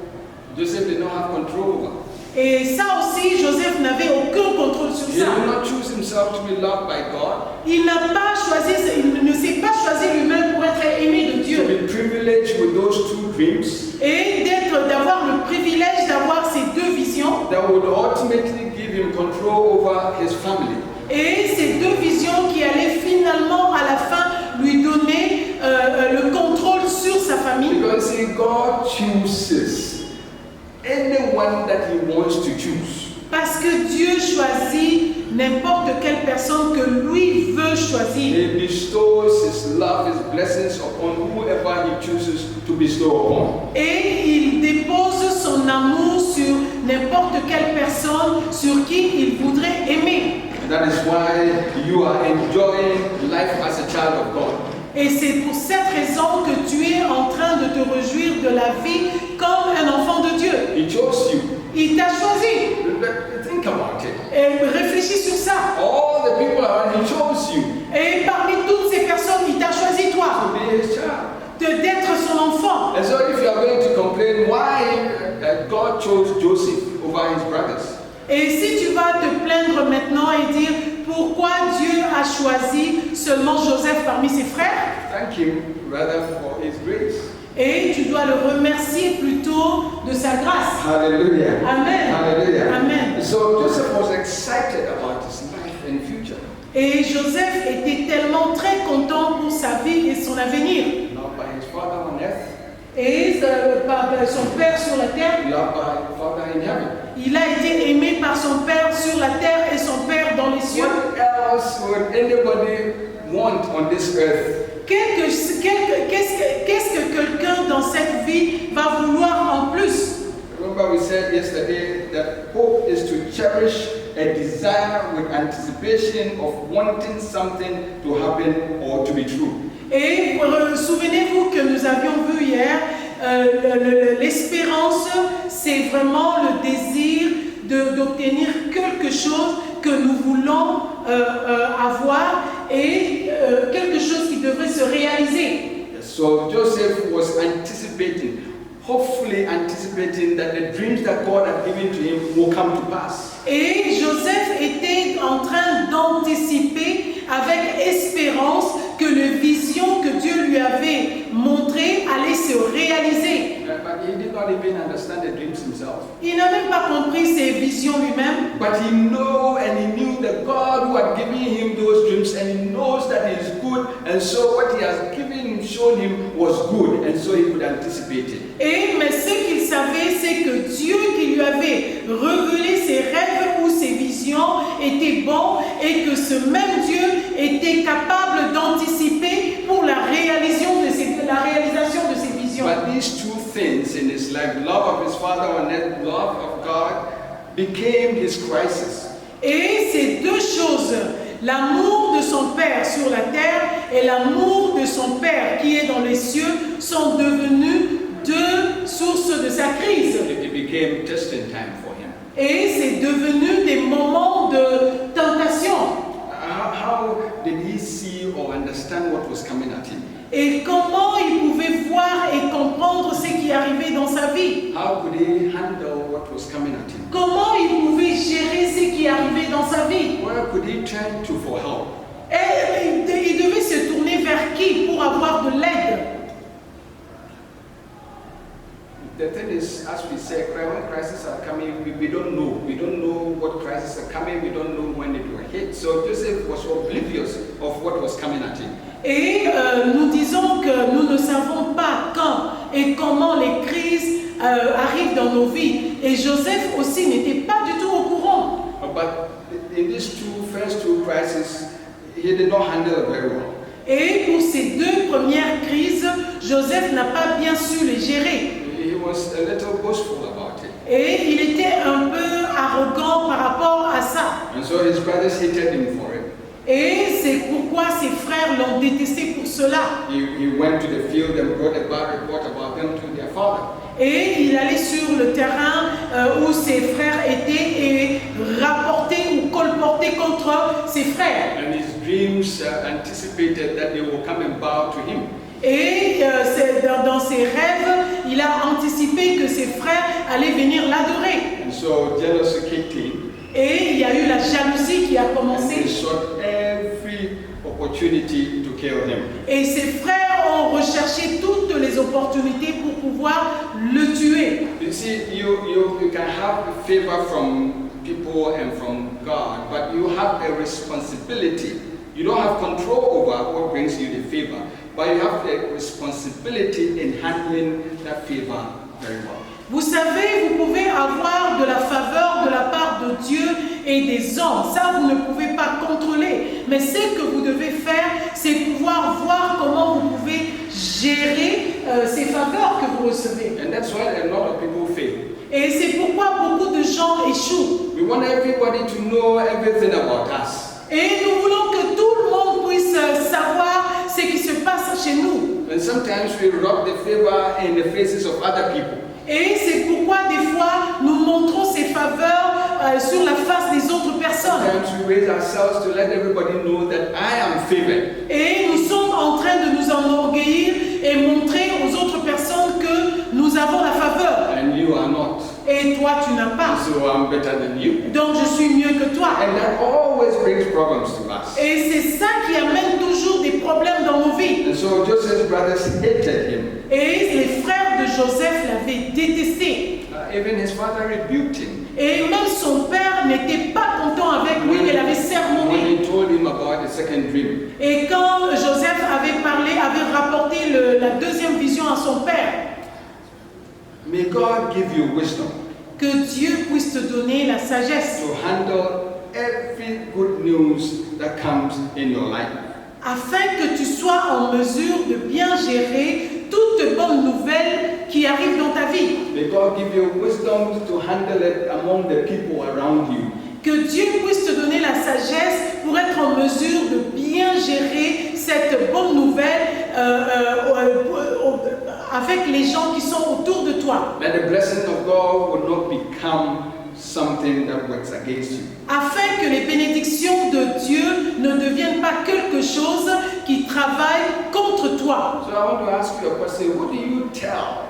Joseph did not have control over. Et ça aussi, Joseph n'avait aucun contrôle sur He ça. did not choose himself to be loved by God. Il n'a pas choisi, il ne s'est pas choisi lui-même pour être aimé de To Dieu. be privileged with those two dreams Et d'avoir le privilège d'avoir ces deux visions. that would ultimately give him control over his family. Et ces deux visions qui allaient finalement à la fin lui donner le contrôle sur sa famille. Because see, God chooses anyone that he wants to choose. Parce que Dieu choisit n'importe quelle personne que lui veut choisir. He bestows his love, his blessings upon whoever he chooses to bestow upon. Et il dépose son amour sur n'importe quelle personne sur qui il voudrait aimer. That is why you are enjoying life as a child of God. Et c'est pour cette raison que tu es en train de te réjouir de la vie comme un enfant de Dieu. He chose you. Il t'a choisi. Think about it. Et réfléchis sur ça. All the people around, he chose you Et parmi toutes ces personnes, il t'a choisi to toi, be his child. d'être son enfant. And so if you are going to complain why God chose Joseph over his brothers, Et si tu vas te plaindre maintenant et dire pourquoi Dieu a choisi seulement Joseph parmi ses frères, thank him rather for his grace. et tu dois le remercier plutôt de sa grâce. Hallelujah. Amen. Hallelujah. Amen. So Joseph was excited about his life and future. Et Joseph était tellement très content pour sa vie et son avenir. Loved by his father on earth, Et par son père sur la terre, loved by his father in heaven. il a été aimé par son père sur la terre et son père dans les cieux. What else would anybody want on this earth? Qu'est-ce que quelqu'un dans cette vie va vouloir en plus? Remember we said yesterday that hope is to cherish a desire with anticipation of wanting something to happen or to be true. Et souvenez-vous que nous avions vu hier, l'espérance, c'est vraiment le désir d'obtenir quelque chose que nous voulons avoir et quelque chose qui devrait se réaliser. So Joseph was anticipating, hopefully anticipating that the dreams that God had given to him will come to pass. Et Joseph était en train d'anticiper avec espérance que les visions que Dieu lui avait montrées allaient se réaliser. But he did not even understand the dreams himself. Il n'a même pas compris ses visions lui-même. But he knew that God who had given him those dreams, and he knows that he is good, and so what he has shown him was good, and so he could anticipate it. Mais ce qu'il savait, c'est que Dieu qui lui avait révélé ses rêves ou ses visions était bon et que ce même Dieu était capable d'anticiper pour la réalisation de ses visions. But these two things in his life, love of his father and love of God, became his crisis. Et ces deux choses, l'amour de son père sur la terre et l'amour de son père qui est dans les cieux, sont devenus deux sources de sa crise. It became testing time for him. Et c'est devenu des moments de tentation. How did he see or understand what was coming at him? Et comment il pouvait voir et comprendre ce qui arrivait dans sa vie? How would he turn to for help? Et il devait se tourner vers qui pour avoir de l'aide? The thing is, as we say, when crises are coming, we don't know. We don't know what crises are coming. We don't know when it will hit. So Joseph was oblivious of what was coming at him. Et nous disons que nous ne savons pas quand et comment les crises arrivent dans nos vies. Et Joseph aussi n'était pas du tout au courant. But in these first two crises, he did not handle it very well. Et pour ces deux premières crises, Joseph n'a pas bien su les gérer. He was a little boastful about it. Et il était un peu arrogant par rapport à ça. And so his brothers hated him for it. Et c'est pourquoi ses frères l'ont détesté pour cela. He went to the field and brought a bad report about them to their father. Et il allait sur le terrain où ses frères étaient et rapportait ou colportait contre ses frères. And his dreams anticipated that they will come and bow to him. Et dans ses rêves, il a anticipé que ses frères allaient venir l'adorer. And so jealousy kicked in. Et il y a eu la jalousie qui a And commencé. they sought every opportunity to kill him. Et ses frères ont recherché toutes les opportunités pour pouvoir le tuer. You see, you can have favor from people and from God, but you have a responsibility. You don't have control over what brings you the favor, but you have the responsibility in handling that favor very well. Vous savez, vous pouvez avoir de la faveur de la part de Dieu et des hommes. Ça, vous ne pouvez pas contrôler. Mais ce que vous devez faire, c'est pouvoir voir comment vous pouvez gérer ces faveurs que vous recevez. And that's why a lot of people fail. Et c'est pourquoi beaucoup de gens échouent. We want everybody to know everything about us. Et nous voulons que tout le monde puisse savoir ce qui se passe chez nous. And sometimes we rub the favor in the faces of other people. Et c'est pourquoi des fois nous montrons ces faveurs sur la face des autres personnes. Sometimes we raise ourselves to let everybody know that I am favored. Et nous sommes en train de nous enorgueillir et montrer aux autres personnes que nous avons la faveur. And you are not. Et toi, tu n'as pas. So I'm better than you. Donc je suis mieux que toi. And that always brings problems to us. Et c'est ça qui amène toujours des problèmes dans nos vies. And so Joseph's brothers hated him. Et les frères de Joseph l'avaient détesté. Even his father rebuked him. Et même son père n'était pas content avec lui, il avait When sermonné. he told him about the second dream. Et quand Joseph avait rapporté la deuxième vision à son père, May God give you wisdom que Dieu puisse te donner la sagesse to handle every good news that comes in your life. afin que tu sois en mesure de bien gérer toutes bonnes nouvelles qui arrivent dans ta vie. May God give you wisdom to handle it among the people around you. Que Dieu puisse te donner la sagesse pour être en mesure de bien gérer cette bonne nouvelle avec les gens qui sont autour de toi. That the blessing of God will not become something that works against you. Afin que les bénédictions de Dieu ne deviennent pas quelque chose qui travaille contre toi. So I want to ask you a question. What do you tell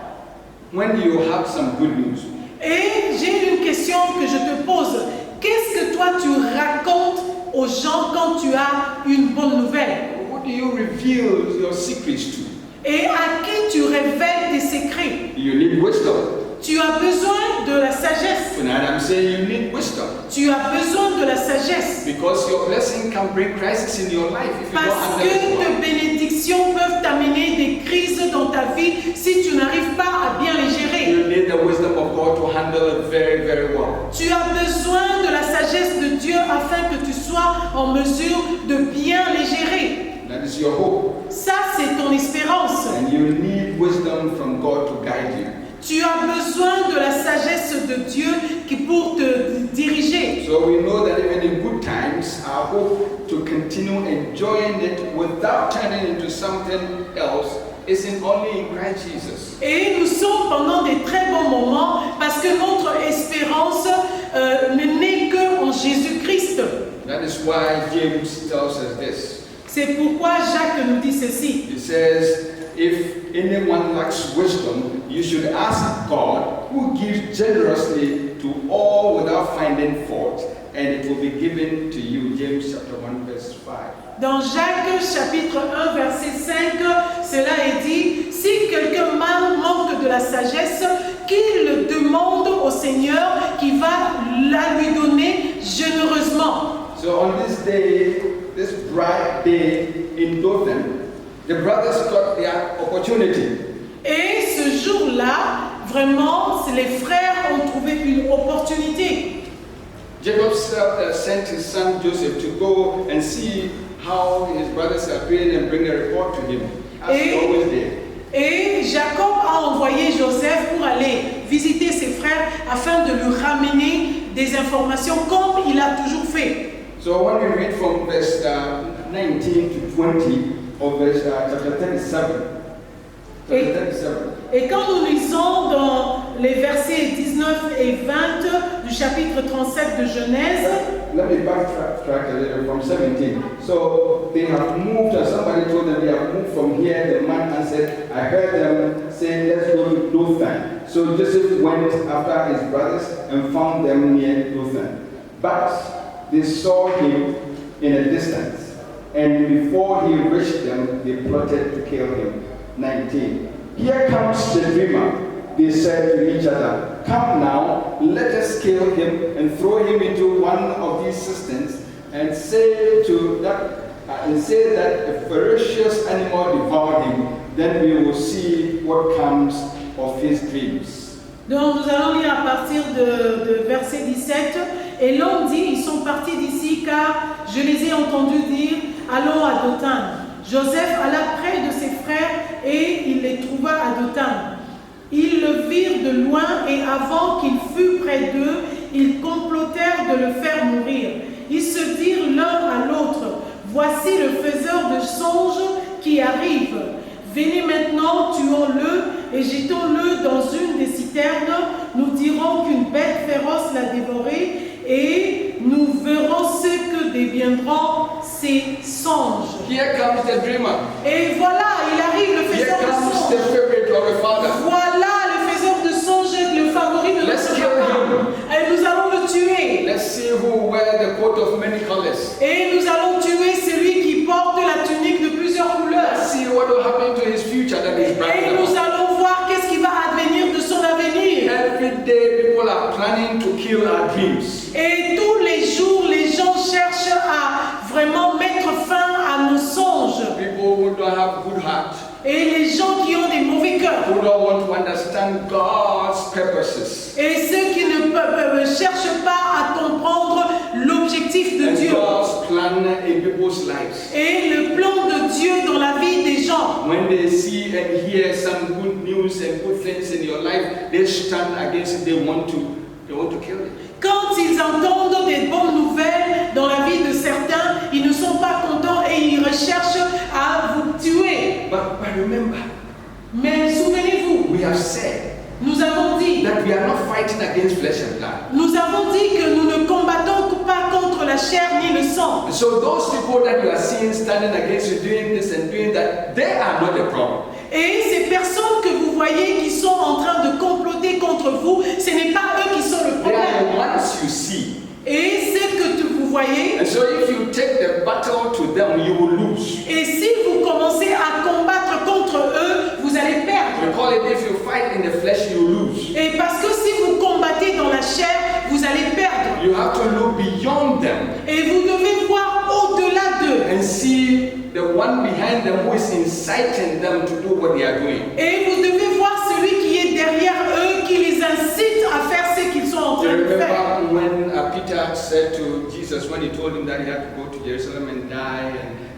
when you have some good news? Et j'ai une question que je te pose. Qu'est-ce que toi tu racontes aux gens quand tu as une bonne nouvelle? What do you reveal your secrets to? Et à qui tu révèles tes secrets? You need wisdom. Tu as besoin de la sagesse. Tonight I'm saying you need wisdom. Tu as besoin de la sagesse. Because your blessing can bring crisis in your life if you don't Parce handle it que well. tes bénédictions peuvent t'amener des crises dans ta vie si tu n'arrives pas à bien les gérer. You need the wisdom of God to handle it very, very well. Tu as besoin de la sagesse de Dieu afin que tu sois en mesure de bien les gérer. That is your hope. Ça, c'est ton espérance. And you need wisdom from God to guide you. Tu as besoin de la sagesse de Dieu pour te diriger. So we know that even in good times, our hope to continue enjoying it without turning into something else isn't only in Christ Jesus. Et nous sommes pendant des très bons moments parce que notre espérance n'est qu'en Jésus-Christ. That is why James tells us this. C'est pourquoi Jacques nous dit ceci. He says, if anyone lacks wisdom, you should ask God, who gives generously to all without finding fault, and it will be given to you. James chapter 1 verse 5. Dans Jacques chapitre 1 verset 5, cela est dit, si quelqu'un manque de la sagesse, qu'il demande au Seigneur qui va la lui donner généreusement. So on this day, this bright day in Dothan, the brothers got their opportunity. Et ce jour-là, vraiment, les frères ont trouvé une opportunité. Jacob sent his son Joseph to go and see how his brothers are doing and bring a report to him, as he always did. Et Jacob a envoyé Joseph pour aller visiter ses frères afin de lui ramener des informations comme il a toujours fait. So when we read from verse 19 to 20 of verse chapter 37, et quand nous lisons dans les versets 19 et 20 du chapitre 37 de Genèse, let me backtrack a little from 17. So they have moved, and somebody told them they have moved from here. The man answered, I heard them say, let's go to Dothan. So Joseph went after his brothers and found them near Dothan. But they saw him in a distance, and before he reached them, they plotted to kill him. 19. Here comes the dreamer, they said to each other. Come now, let us kill him and throw him into one of these cisterns, and say that a ferocious animal devoured him. Then we will see what comes of his dreams. Donc nous allons lire à partir de verset 17. Et l'homme dit, ils sont partis d'ici car je les ai entendus dire, allons à Dothan. Joseph alla près de ses frères et il les trouva à Dothan. Ils le virent de loin et avant qu'il fût près d'eux, ils complotèrent de le faire mourir. Ils se dirent l'un à l'autre, voici le faiseur de songes qui arrive. Venez maintenant, tuons-le et jetons-le dans une des citernes. Nous dirons qu'une bête féroce l'a dévoré et nous verrons ce que deviendront ces songes. Here comes the dreamer. Et voilà, il arrive le faiseur de songes. Here comes the favorite of the father. Voilà le faiseur de songes, le favori de Let's notre kill papa. him. Et nous allons le tuer. Let's see who wear the coat of many colors. Et nous allons tuer celui qui porte la tunique de plusieurs couleurs. Let's see what will happen to his future that is bright. Et nous allons voir qu'est-ce qui va advenir de son avenir. Every day people are planning to kill our dreams. Et tous les jours, les gens cherchent à vraiment mettre fin à nos songes. People who don't have good heart, Et les gens qui ont des mauvais cœurs. who don't want to understand God's purposes Et ceux qui ne cherchent pas à comprendre l'objectif de and Dieu. God's plan in people's lives. Et le plan de Dieu dans la vie des gens. When they see and hear some good news and good things in your life, they stand against it. They want to kill it. Quand ils entendent des bonnes nouvelles dans la vie de certains, ils ne sont pas contents et ils recherchent à vous tuer. But remember, Mais souvenez-vous, we have said nous avons dit, that we are not fighting against flesh and blood. nous avons dit que nous ne combattons pas contre la chair ni le sang. So those people that you are seeing standing against you, doing this and doing that, they are not the problem. Et ces personnes que vous voyez qui sont en train de comploter contre vous, ce n'est pas eux qui sont le They are problème. the ones you see. Et ce que vous voyez, And so if you take the battle to them, you will lose. et si vous commencez à combattre contre eux, vous allez perdre. We call it if you fight in the flesh, you lose. Et parce que si vous combattez dans la chair, vous allez perdre. You have to look beyond them Et vous devez voir au-delà d'eux. and see the one behind them who is inciting them to do what they are doing. Et vous devez voir celui qui est derrière eux, qui les incite à faire ce qu'ils sont en You train de faire. remember when Peter said to Jesus, when he told him that he had to go to Jerusalem and die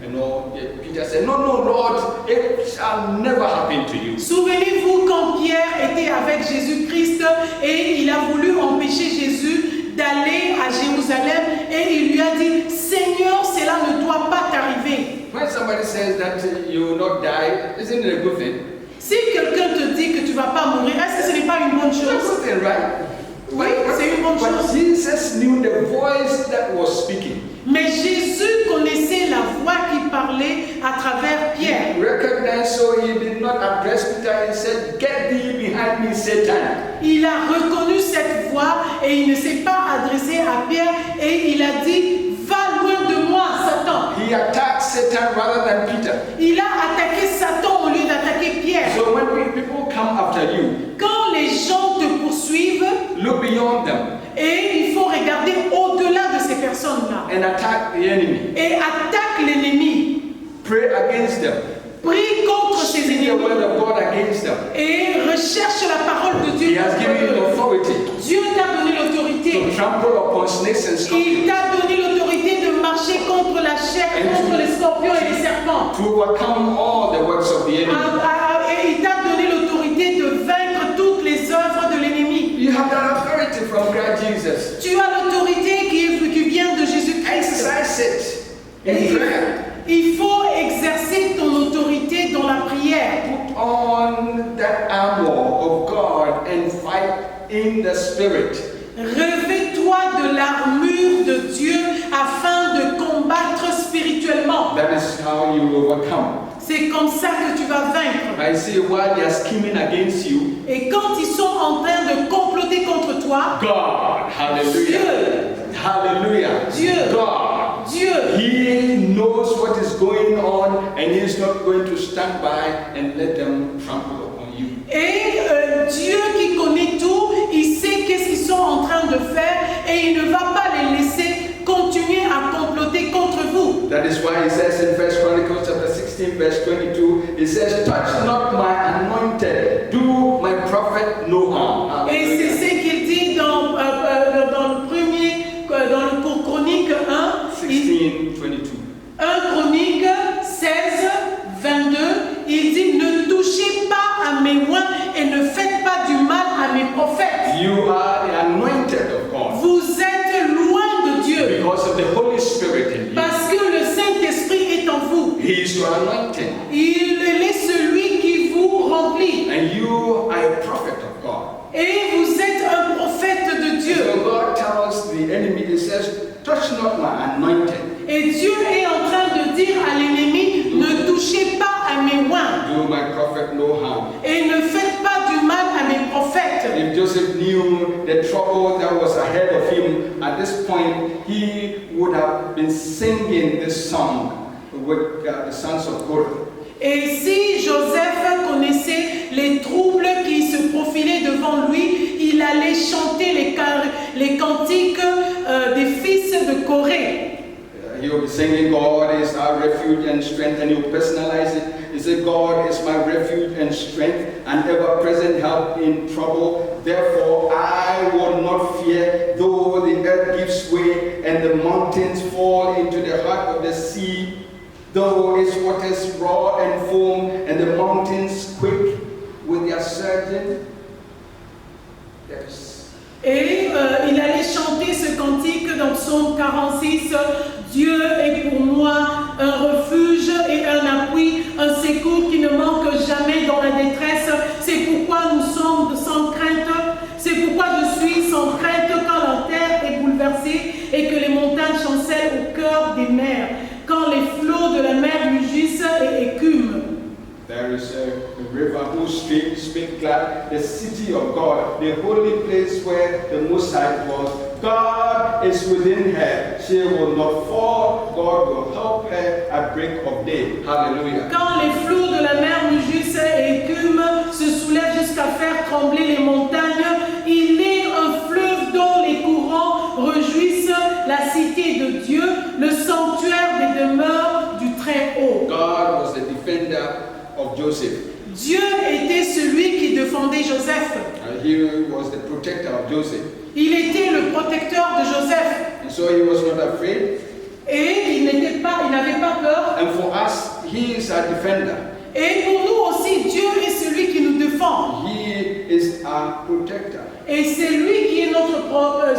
and all, Peter said, no, Lord, it shall never happen to you. Souvenez-vous quand Pierre était avec Jésus-Christ et il a voulu empêcher Jésus d'aller à Jérusalem et il lui a dit, Seigneur, cela ne doit pas t'arriver. When somebody says that you will not die, isn't it a good thing? Si quelqu'un te dit que tu ne vas pas mourir, est-ce que ce n'est pas une bonne That's a chose? good thing, right? Oui, c'est une bonne But chose. Jesus knew the voice that was speaking. Mais Jésus connaissait la voix qui parlait à travers Pierre. He recognized, so he did not address Peter. He said, "Get thee behind me, Satan." Il a reconnu cette voix et il ne s'est pas adressé à Pierre et il a dit, va loin de moi, Satan. He attacked Satan rather than Peter. Il a attaqué Satan au lieu d'attaquer Pierre. So when people come after you, Quand les gens te poursuivent, look beyond them et il faut regarder au-delà de ces personnes-là. and attack the enemy. Et attaque l'ennemi. Pray against them. Prie contre ses Speak the word ennemis. of God against them. Et recherche la parole de Dieu. He has given you contre eux. authority Dieu t'a donné l'autorité. to trample upon snakes and Il scorpions, t'a donné l'autorité de marcher contre la chair, contre les scorpions et les serpents. to overcome all the works of the enemy. Et il t'a donné l'autorité de vaincre toutes les œuvres de l'ennemi. You have that authority from Christ Jesus. Tu as l'autorité qui vient de Jésus-Christ. Exercise it in prayer. Il faut exercer ton autorité dans la prière. Put on that armor of God and fight in the spirit. Revêt-toi de l'armure de Dieu afin de combattre spirituellement. That is how you overcome. C'est comme ça que tu vas vaincre. I see while they are scheming against you, Et quand ils sont en train de comploter contre toi, God, hallelujah, Dieu, hallelujah, Dieu, God, Dieu, He knows what is going on and He is not going to stand by and let them trample upon you. et Dieu qui connaît tout, il sait qu'est-ce qu'ils sont en train de faire et il ne va pas les laisser continuer à comploter contre vous. That is why He says in 1 Chronicles chapter 16 verse 22, He says, touch not my anointed, do my prophet no harm. Et c'est Hallelujah. ce qu'il dit dans le cours Chronique 1, 16, 22. 1 Chronique 16, 22, il dit ne touchez pas à mes oins et ne faites pas du mal à mes prophètes. You are the anointed of God Vous êtes loin de Dieu because of the Holy Spirit in you. parce que le Saint-Esprit est en vous. He is your anointing. Il est celui qui vous remplit. And you are a prophet of God. Et vous êtes un prophète de Dieu. So God tells the enemy, He says, touch not my anointed. Et Dieu est en train de dire à l'ennemi, ne touchez pas à mes oins. Do my prophet no harm. Et ne faites pas du mal à mes prophètes. If Joseph knew the trouble that was ahead of him, at this point, he would have been singing this song with the sons of Korah. Et si Joseph connaissait les troubles qui se profilaient devant lui, il allait chanter les cantiques des fils de Corée. He will be singing, God is our refuge and strength, and he will personalize it. He said, God is my refuge and strength, and ever-present help in trouble. Therefore, I will not fear, though the earth gives way, and the mountains fall into the heart of the sea, though its waters roar and foam, and the mountains quake with their surging. Et il allait chanter ce cantique dans Psaume 46. Dieu est pour moi un refuge et un appui, un secours qui ne manque jamais dans la détresse. C'est pourquoi nous sommes sans crainte. C'est pourquoi je suis sans crainte quand la terre est bouleversée et que les montagnes chancellent au cœur des mers, quand les flots de la mer mugissent et écument. There is a river whose streams speak glad, the city of God, the holy place where the Most High dwells. God is within her, she will not fall, God will help her at break of day. Hallelujah. Quand les flots de la mer mugissent et écument, se soulèvent jusqu'à faire trembler les montagnes, il est un fleuve dont les courants réjouissent la cité de Dieu, le sanctuaire des demeures du Très-Haut. God was the defender of Joseph. Dieu était celui qui défendait Joseph. He was the protector of Joseph. Il était le protecteur de Joseph. And so he was not afraid. Et il n'avait pas peur. And for us, he is our defender. Et pour nous aussi, Dieu est celui qui nous défend. He is our protector. Et c'est lui qui est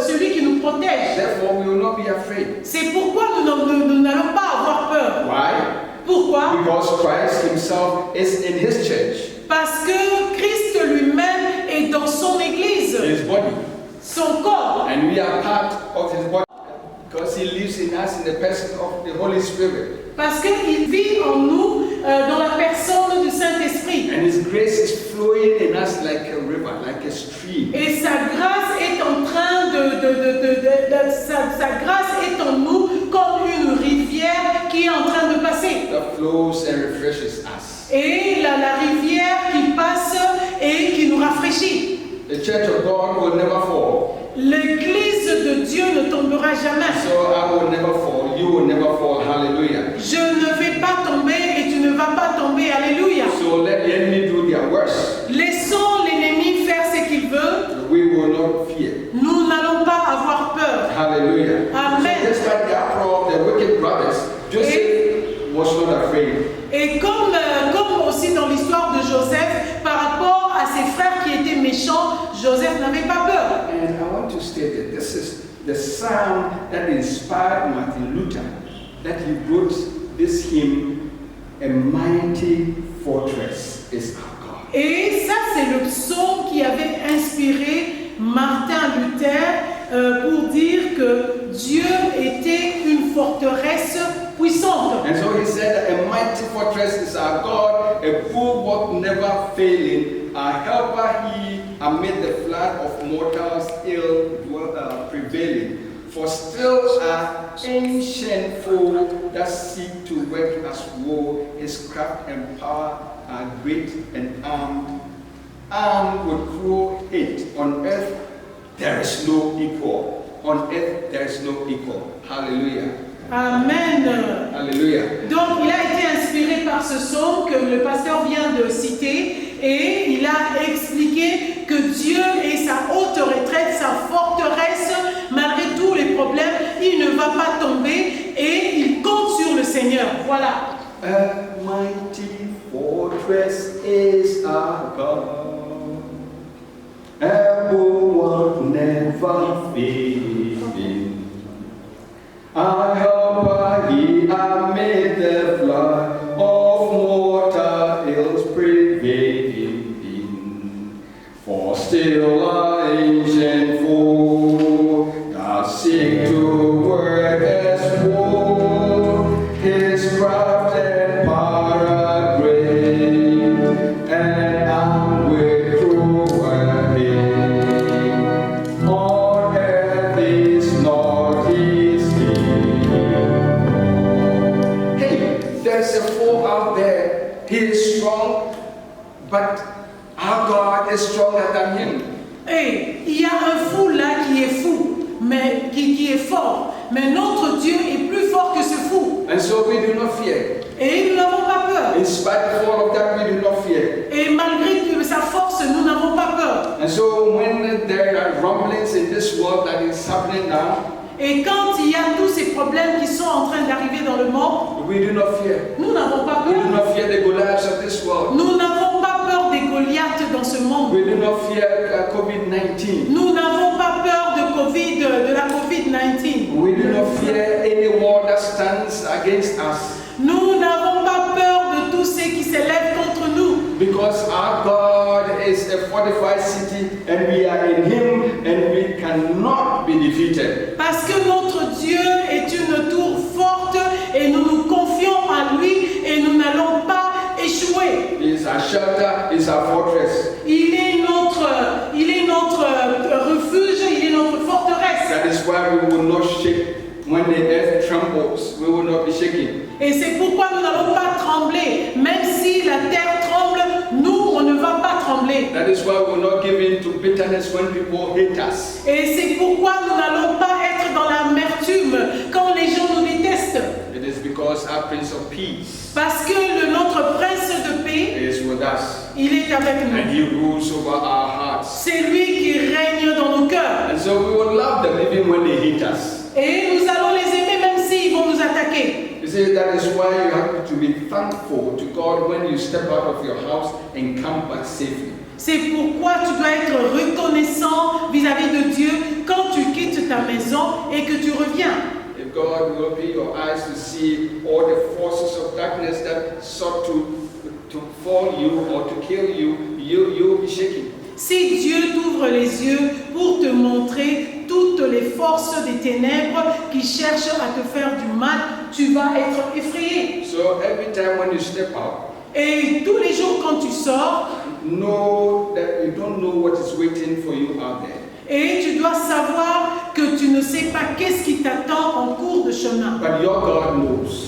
celui qui nous protège. Therefore, we will not be afraid. C'est pourquoi nous n'allons pas avoir peur. Why? Pourquoi? Because Christ himself is in his church, Parce que Christ lui-même est dans son église, his body, son corps. and we are part of his body because he lives in us in the person of the Holy Spirit. Parce qu'il vit en nous dans la personne du Saint-Esprit. And His grace is flowing in us like a river, like a stream. Et sa grâce est en train sa grâce est en nous comme une rivière qui est en train de passer. That flows and refreshes us. Et la rivière qui passe et qui nous rafraîchit. The church of God will never fall. L'église de Dieu ne tombera jamais. So I will never fall. You will never fall. Hallelujah. Je ne vais pas tomber et tu ne vas pas tomber. Alléluia. So let the enemy do their worst. Laissons l'ennemi faire ce qu'il veut. We will not fear. Nous n'allons pas avoir peur. Hallelujah. Amen. So just like the uproar of the wicked brothers, Joseph was not afraid. Et comme aussi dans l'histoire de Joseph, par rapport à ses frères qui étaient méchants, Joseph n'avait pas peur. And I want to state that this is the psalm that inspired Martin Luther, that he wrote this hymn, A Mighty Fortress is Our God. Et ça, c'est le psaume qui avait inspiré Martin Luther pour dire que Dieu était une forteresse puissante. And so he said, A mighty fortress is our God, a bulwark never failing, a helper he amid the flood of mortals ill prevailing. For still are ancient foe that seek to work us woe, his craft and power are great and armed with cruel hate. On earth there is no equal. On earth there is no equal. Hallelujah. Amen. Alléluia. Donc il a été inspiré par ce psaume que le pasteur vient de citer et il a expliqué que Dieu est sa haute retraite, sa forteresse, malgré tous les problèmes, il ne va pas tomber et il compte sur le Seigneur. Voilà. A mighty fortress is our God, a bulwark never failing. Our helper, he amid the flood of mortal ills prevailing. For still our ancient foe that seek to work us woe, his craft and power are great, and armed with cruel hate. On earth is not his there's a foe out there. He is strong, but our God is stronger than him. Et il y a un fou là qui est fou, mais qui est fort. Mais notre Dieu est plus fort que ce fou. And so we do not fear. Et nous n'avons pas peur. In spite of all of that, we do not fear. Et malgré sa force, nous n'avons pas peur. And so when there are rumblings in this world that is happening now, et quand il y a tous ces problèmes qui sont en train d'arriver dans le monde, we do not fear. Nous n'avons pas We do peur. not fear the Goliaths of this world. Nous n'avons pas peur des Goliaths dans ce monde. We do not fear COVID-19. Nous n'avons pas peur de la COVID-19. We do not fear any war that stands against us. Nous n'avons pas peur de tous ceux qui s'élèvent contre nous. Because our God is a fortified city and we are in him and we cannot be defeated. Parce que notre Dieu est une tour forte et nous nous confions à lui et nous n'allons pas échouer. He is our shelter, he is our fortress. Il est notre refuge, il est notre forteresse. That is why we will not shake when the earth trembles. We will not be shaking. Et c'est pourquoi nous n'allons pas trembler. Même si la terre tremble, nous, on ne va pas trembler. That is why we will not give in to bitterness when people hate us. Et c'est pourquoi nous n'allons pas être dans l'amertume quand les gens nous détestent. It is because our Prince of Peace Parce que notre prince de paix, is with us. il est avec And nous. he rules over our hearts. C'est lui qui règne dans nos cœurs. And so we will love them even when they hate us. Et nous allons les aimer même s'ils vont nous attaquer. You see, that is why you have to be thankful to God when you step out of your house and come back safely. C'est pourquoi tu dois être reconnaissant vis-à-vis de Dieu quand tu quittes ta maison et que tu reviens. If God will open your eyes to see all the forces of darkness that sought to fall you or to kill you, you will be shaking. Si Dieu t'ouvre les yeux pour te montrer toutes les forces des ténèbres qui cherchent à te faire du mal, tu vas être effrayé. So every time when you step out, Et tous les jours quand tu sors, know that you don't know what is waiting for you out there. et tu dois savoir que tu ne sais pas qu'est-ce qui t'attend en cours de chemin. But your God knows.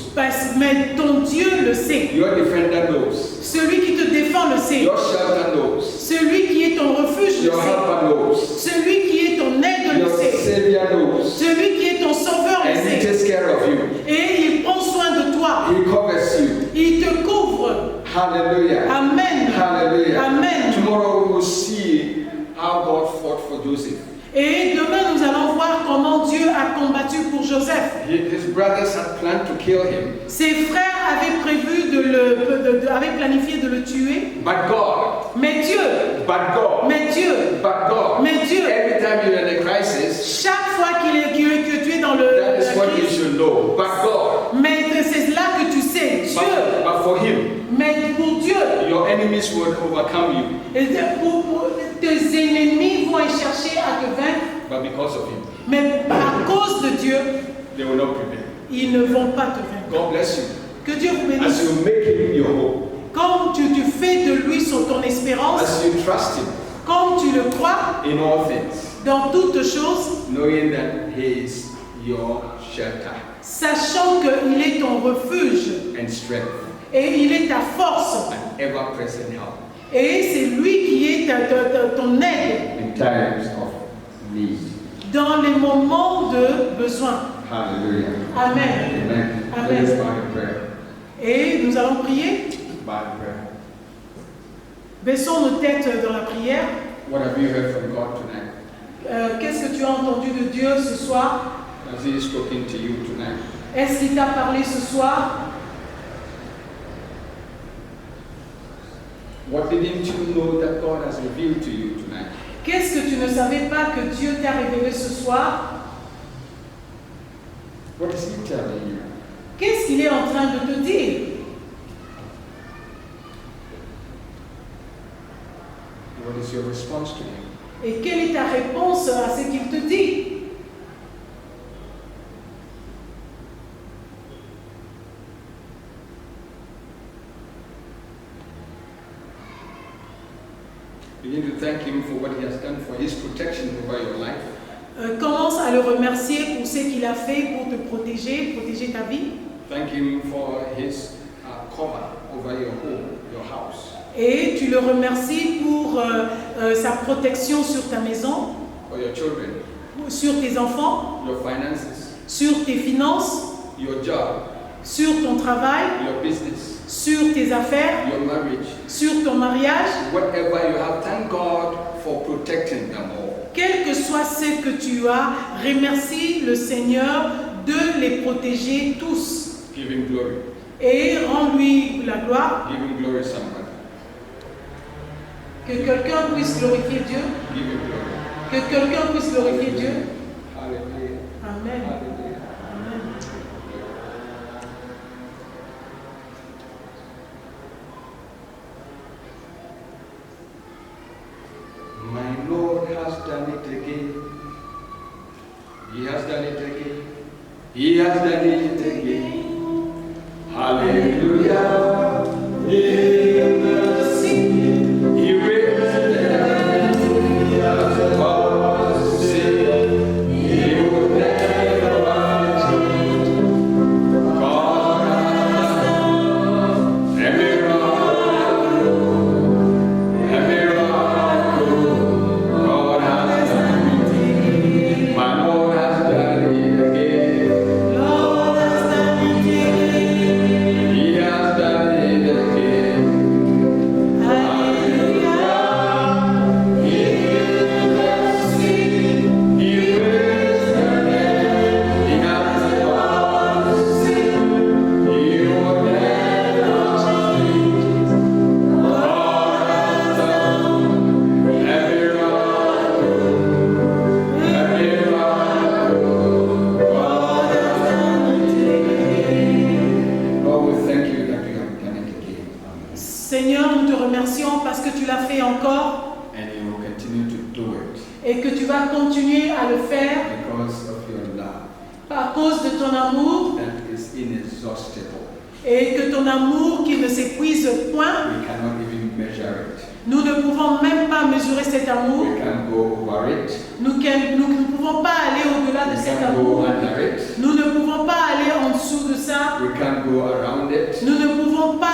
Mais ton Dieu le sait. Your defender knows. Celui qui te défend le sait. Your shelter knows. Celui qui est ton refuge le Your sait. helper knows. Celui qui est ton aide le Your sait. Savior knows. Celui qui est ton sauveur le And He sait. takes care of you. Et il prend soin de toi. He covers you. Il te couvre. Hallelujah. Amen. Hallelujah. Amen. Tomorrow we will see how God fought for Joseph. Et demain, nous allons voir comment Dieu a combattu pour Joseph. His brothers had planned to kill him. Ses frères avaient prévu avaient planifié de le tuer. But God, Mais Dieu, but God, mais Dieu, but God. mais Dieu, Every time you're in a crisis, chaque fois que tu es dans that is la what you crise, should know. But God, mais c'est là que tu sais, Dieu, but for Him, mais pour Dieu, your enemies will overcome you. et tes ennemis vont chercher à te vaincre, But because of Him, mais à cause de Dieu, they will not prevail. ils ne vont pas te vaincre. God bless you. Que Dieu vous As bénisse. you make Him your hope, Comme tu fais de lui ton espérance, as you trust Him comme tu le crois in all things, dans toutes choses, knowing that He is your shelter sachant qu'il est ton refuge and strength et il est ta force and ever-present help et c'est lui qui est ton aide in times of need. dans les moments de besoin. Hallelujah. Amen. Amen. Amen. Let us bow in prayer. Et nous allons prier. Bow in prayer. Baissons nos têtes dans la prière. What have you heard from God tonight? Qu'est-ce que tu as entendu de Dieu ce soir? Has He spoken to you tonight? Est-ce qu'il t'a parlé ce soir? What didn't you know that God has revealed to you tonight? Qu'est-ce que tu ne savais pas que Dieu t'a révélé ce soir? What is He telling you? Qu'est-ce qu'il est en train de te dire? What is your response to Him? Et quelle est ta réponse à ce qu'il te dit? Begin to thank Him for what He has done for His protection over your life. Commence à le remercier pour ce qu'il a fait pour te protéger ta vie. Thank Him for His cover over your home, your house. Et tu le remercies pour sa protection sur ta maison, For your children, sur tes enfants, your finances, sur tes finances, your job, sur ton travail, your business, sur tes affaires, your marriage, sur ton mariage. whatever you have. Thank God for protecting them all. Quel que soit ce que tu as, remercie le Seigneur de les protéger tous. Give Him glory. Et rends-lui la gloire. Give Him glory, somebody. Que quelqu'un puisse glorifier Dieu. Give Him glory. Que quelqu'un puisse glorifier Dieu. Hallelujah. Amen. Hallelujah. Amen. My Lord has done it again. He has done it again. He has done it again. Hallelujah. In the sea, He raised the dead. He has caused to sing. He will never change. God has done a miracle. A miracle. God has done it. My Lord has done it again. Lord has done it again. He has done it again. Hallelujah. In the sea, He raised the dead. He has caused to sing. He will never change. God has done a miracle. A miracle. God has done it again. Lord, we thank you that you have done it again. Amen. Seigneur, nous te remercions parce que tu l'as fait encore And you will continue to do it et que tu vas continuer à le faire because of your love à cause de ton amour that is is inexhaustible. Et que ton amour qui ne s'épuise point, We cannot even measure it. nous ne pouvons même pas mesurer cet amour. We can't go over it. Nous ne pouvons pas aller au-delà de We cet can't go amour. under it. Nous ne pouvons pas aller en dessous de ça. We can't go around it. Nous ne pouvons pas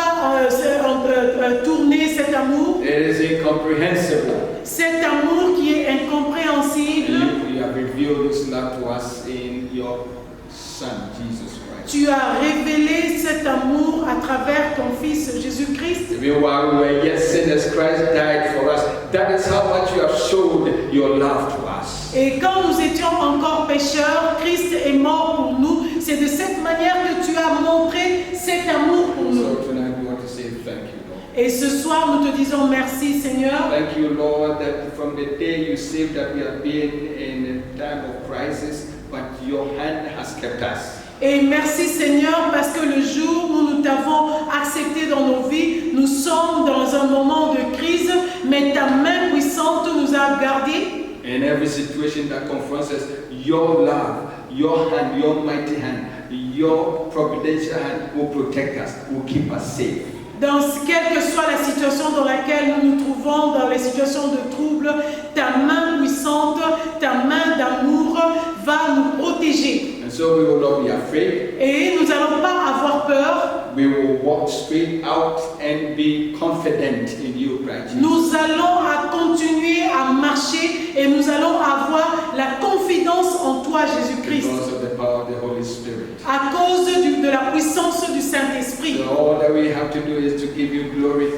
tourner cet amour. It is incomprehensible. Cet amour qui est incompréhensible. You have revealed this love to us in your Son, Jesus Christ. Tu as révélé cet amour à travers ton Fils Jésus-Christ. Even while we were yet sinners, Christ died for us. That is how much you have showed your love to us. Et quand nous étions encore pécheurs, Christ est mort pour nous. C'est de cette manière que tu as montré cet amour pour nous. So tonight we want to say thank you, Lord. Et ce soir, nous te disons merci, Seigneur. Thank you, Lord, that from the day you saved that we have been in a time of crisis, but your hand has kept us. Et merci, Seigneur, parce que le jour où nous t'avons accepté dans nos vies, nous sommes dans un moment de crise, mais ta main puissante nous a gardés. In every situation that confronts us, your love, your hand, your mighty hand, your providential hand will protect us, will keep us safe. Quelle que soit la situation dans laquelle nous nous trouvons, dans les situations de trouble, ta main puissante, ta main d'amour va nous protéger. And so we will not be afraid. Et nous n'allons pas avoir peur. We will walk straight out and be confident in you, Christ Jesus. Nous allons continuer à marcher et nous allons avoir la confidence en toi, Jésus-Christ. Because of the power of the Holy Spirit. À cause de la puissance du Saint-Esprit. So all that we have to do is to give you glory.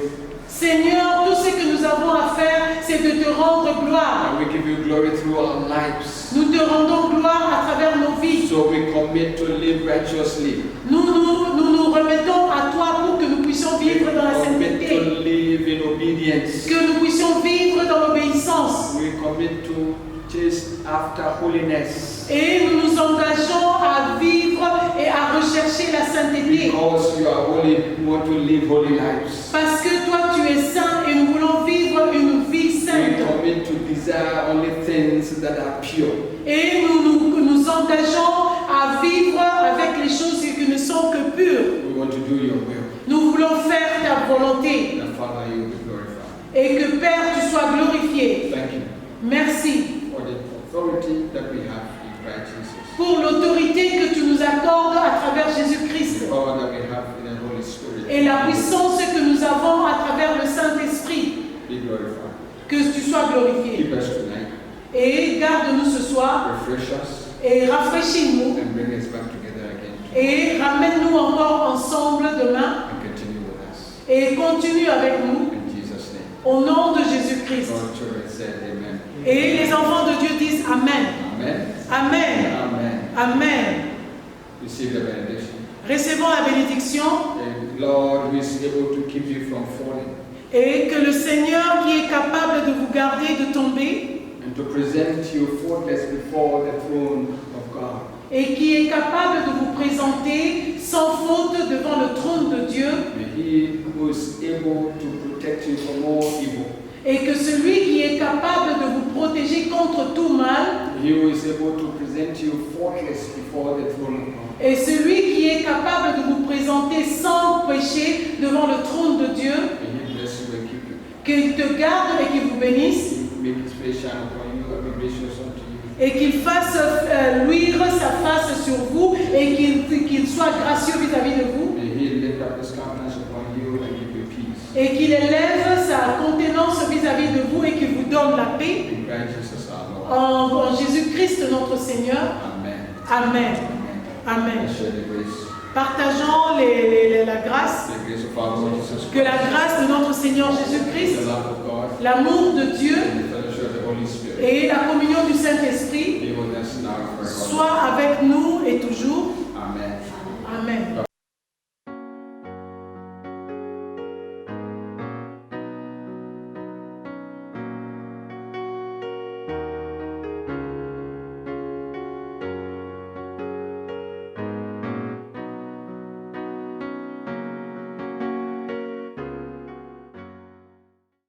Seigneur, tout ce que nous avons à faire, c'est de te rendre gloire. And we give you glory through our lives. Nous te rendons gloire à travers nos vies. So we commit to live righteously. Nous nous remettons à toi pour que nous puissions vivre dans la Commit sainteté. to live in obedience. Que nous puissions vivre dans l'obéissance. We commit to chase after holiness. Et nous nous engageons à vivre et à rechercher la sainteté. Because you are holy, we want to live holy lives. Parce que toi tu es saint et nous voulons vivre une vie We sainte. commit to desire only things that are pure. Et nous engageons à vivre avec les choses qui ne sont que pures. We want to do your will. Nous voulons faire ta volonté. And Father, you will be glorified. Et que Père, tu sois glorifié. Thank you Merci for the authority that we have in Christ Jesus. pour l'autorité que tu nous accordes à travers Jésus-Christ. The power that we have in the Holy Spirit. Et la puissance que nous avons à travers le Saint-Esprit. Be glorified. Que tu sois glorifié. Keep us tonight. Et garde-nous ce soir. Refresh us. Et rafraîchis-nous. And bring us back together again. Et ramène-nous encore ensemble demain. And continue with us. Et continue avec nous. In Jesus' name. Au nom de Jésus-Christ. All children said amen. Et les enfants de Dieu disent Amen. Amen. Amen. Amen. Amen. Receive the benediction. Recevons la bénédiction. The Lord who is able to keep you from falling Et que le Seigneur qui est capable de vous garder de tomber and to present you faultless before the throne of God. et qui est capable de vous présenter sans faute devant le trône de Dieu May He who is able to protect you from all evil. et que celui qui est capable de vous protéger contre tout mal He who is able to present you faultless before the throne of God. et celui qui est capable de vous présenter sans péché devant le trône de Dieu, May He bless you and keep you. qu'il te garde et qu'il vous bénisse Make His face shine upon you and be gracious unto you. et qu'il fasse luire sa face sur vous et qu'il soit gracieux vis-à-vis de vous May He lift up His countenance upon you and give you peace. et qu'il élève sa contenance vis-à-vis de vous et qu'il vous donne la paix In Christ Jesus our Lord. en Jésus-Christ notre Seigneur. Amen. Amen. Amen. Amen. Let's share the grace. Partageons la grâce, The grace of our Lord Jesus que la Christ. grâce de notre Seigneur Jésus-Christ, The love of God. l'amour de Dieu And the fellowship of the Holy Spirit. et la communion du Saint-Esprit Be with us now and forever. soient avec nous et toujours. Amen. Amen.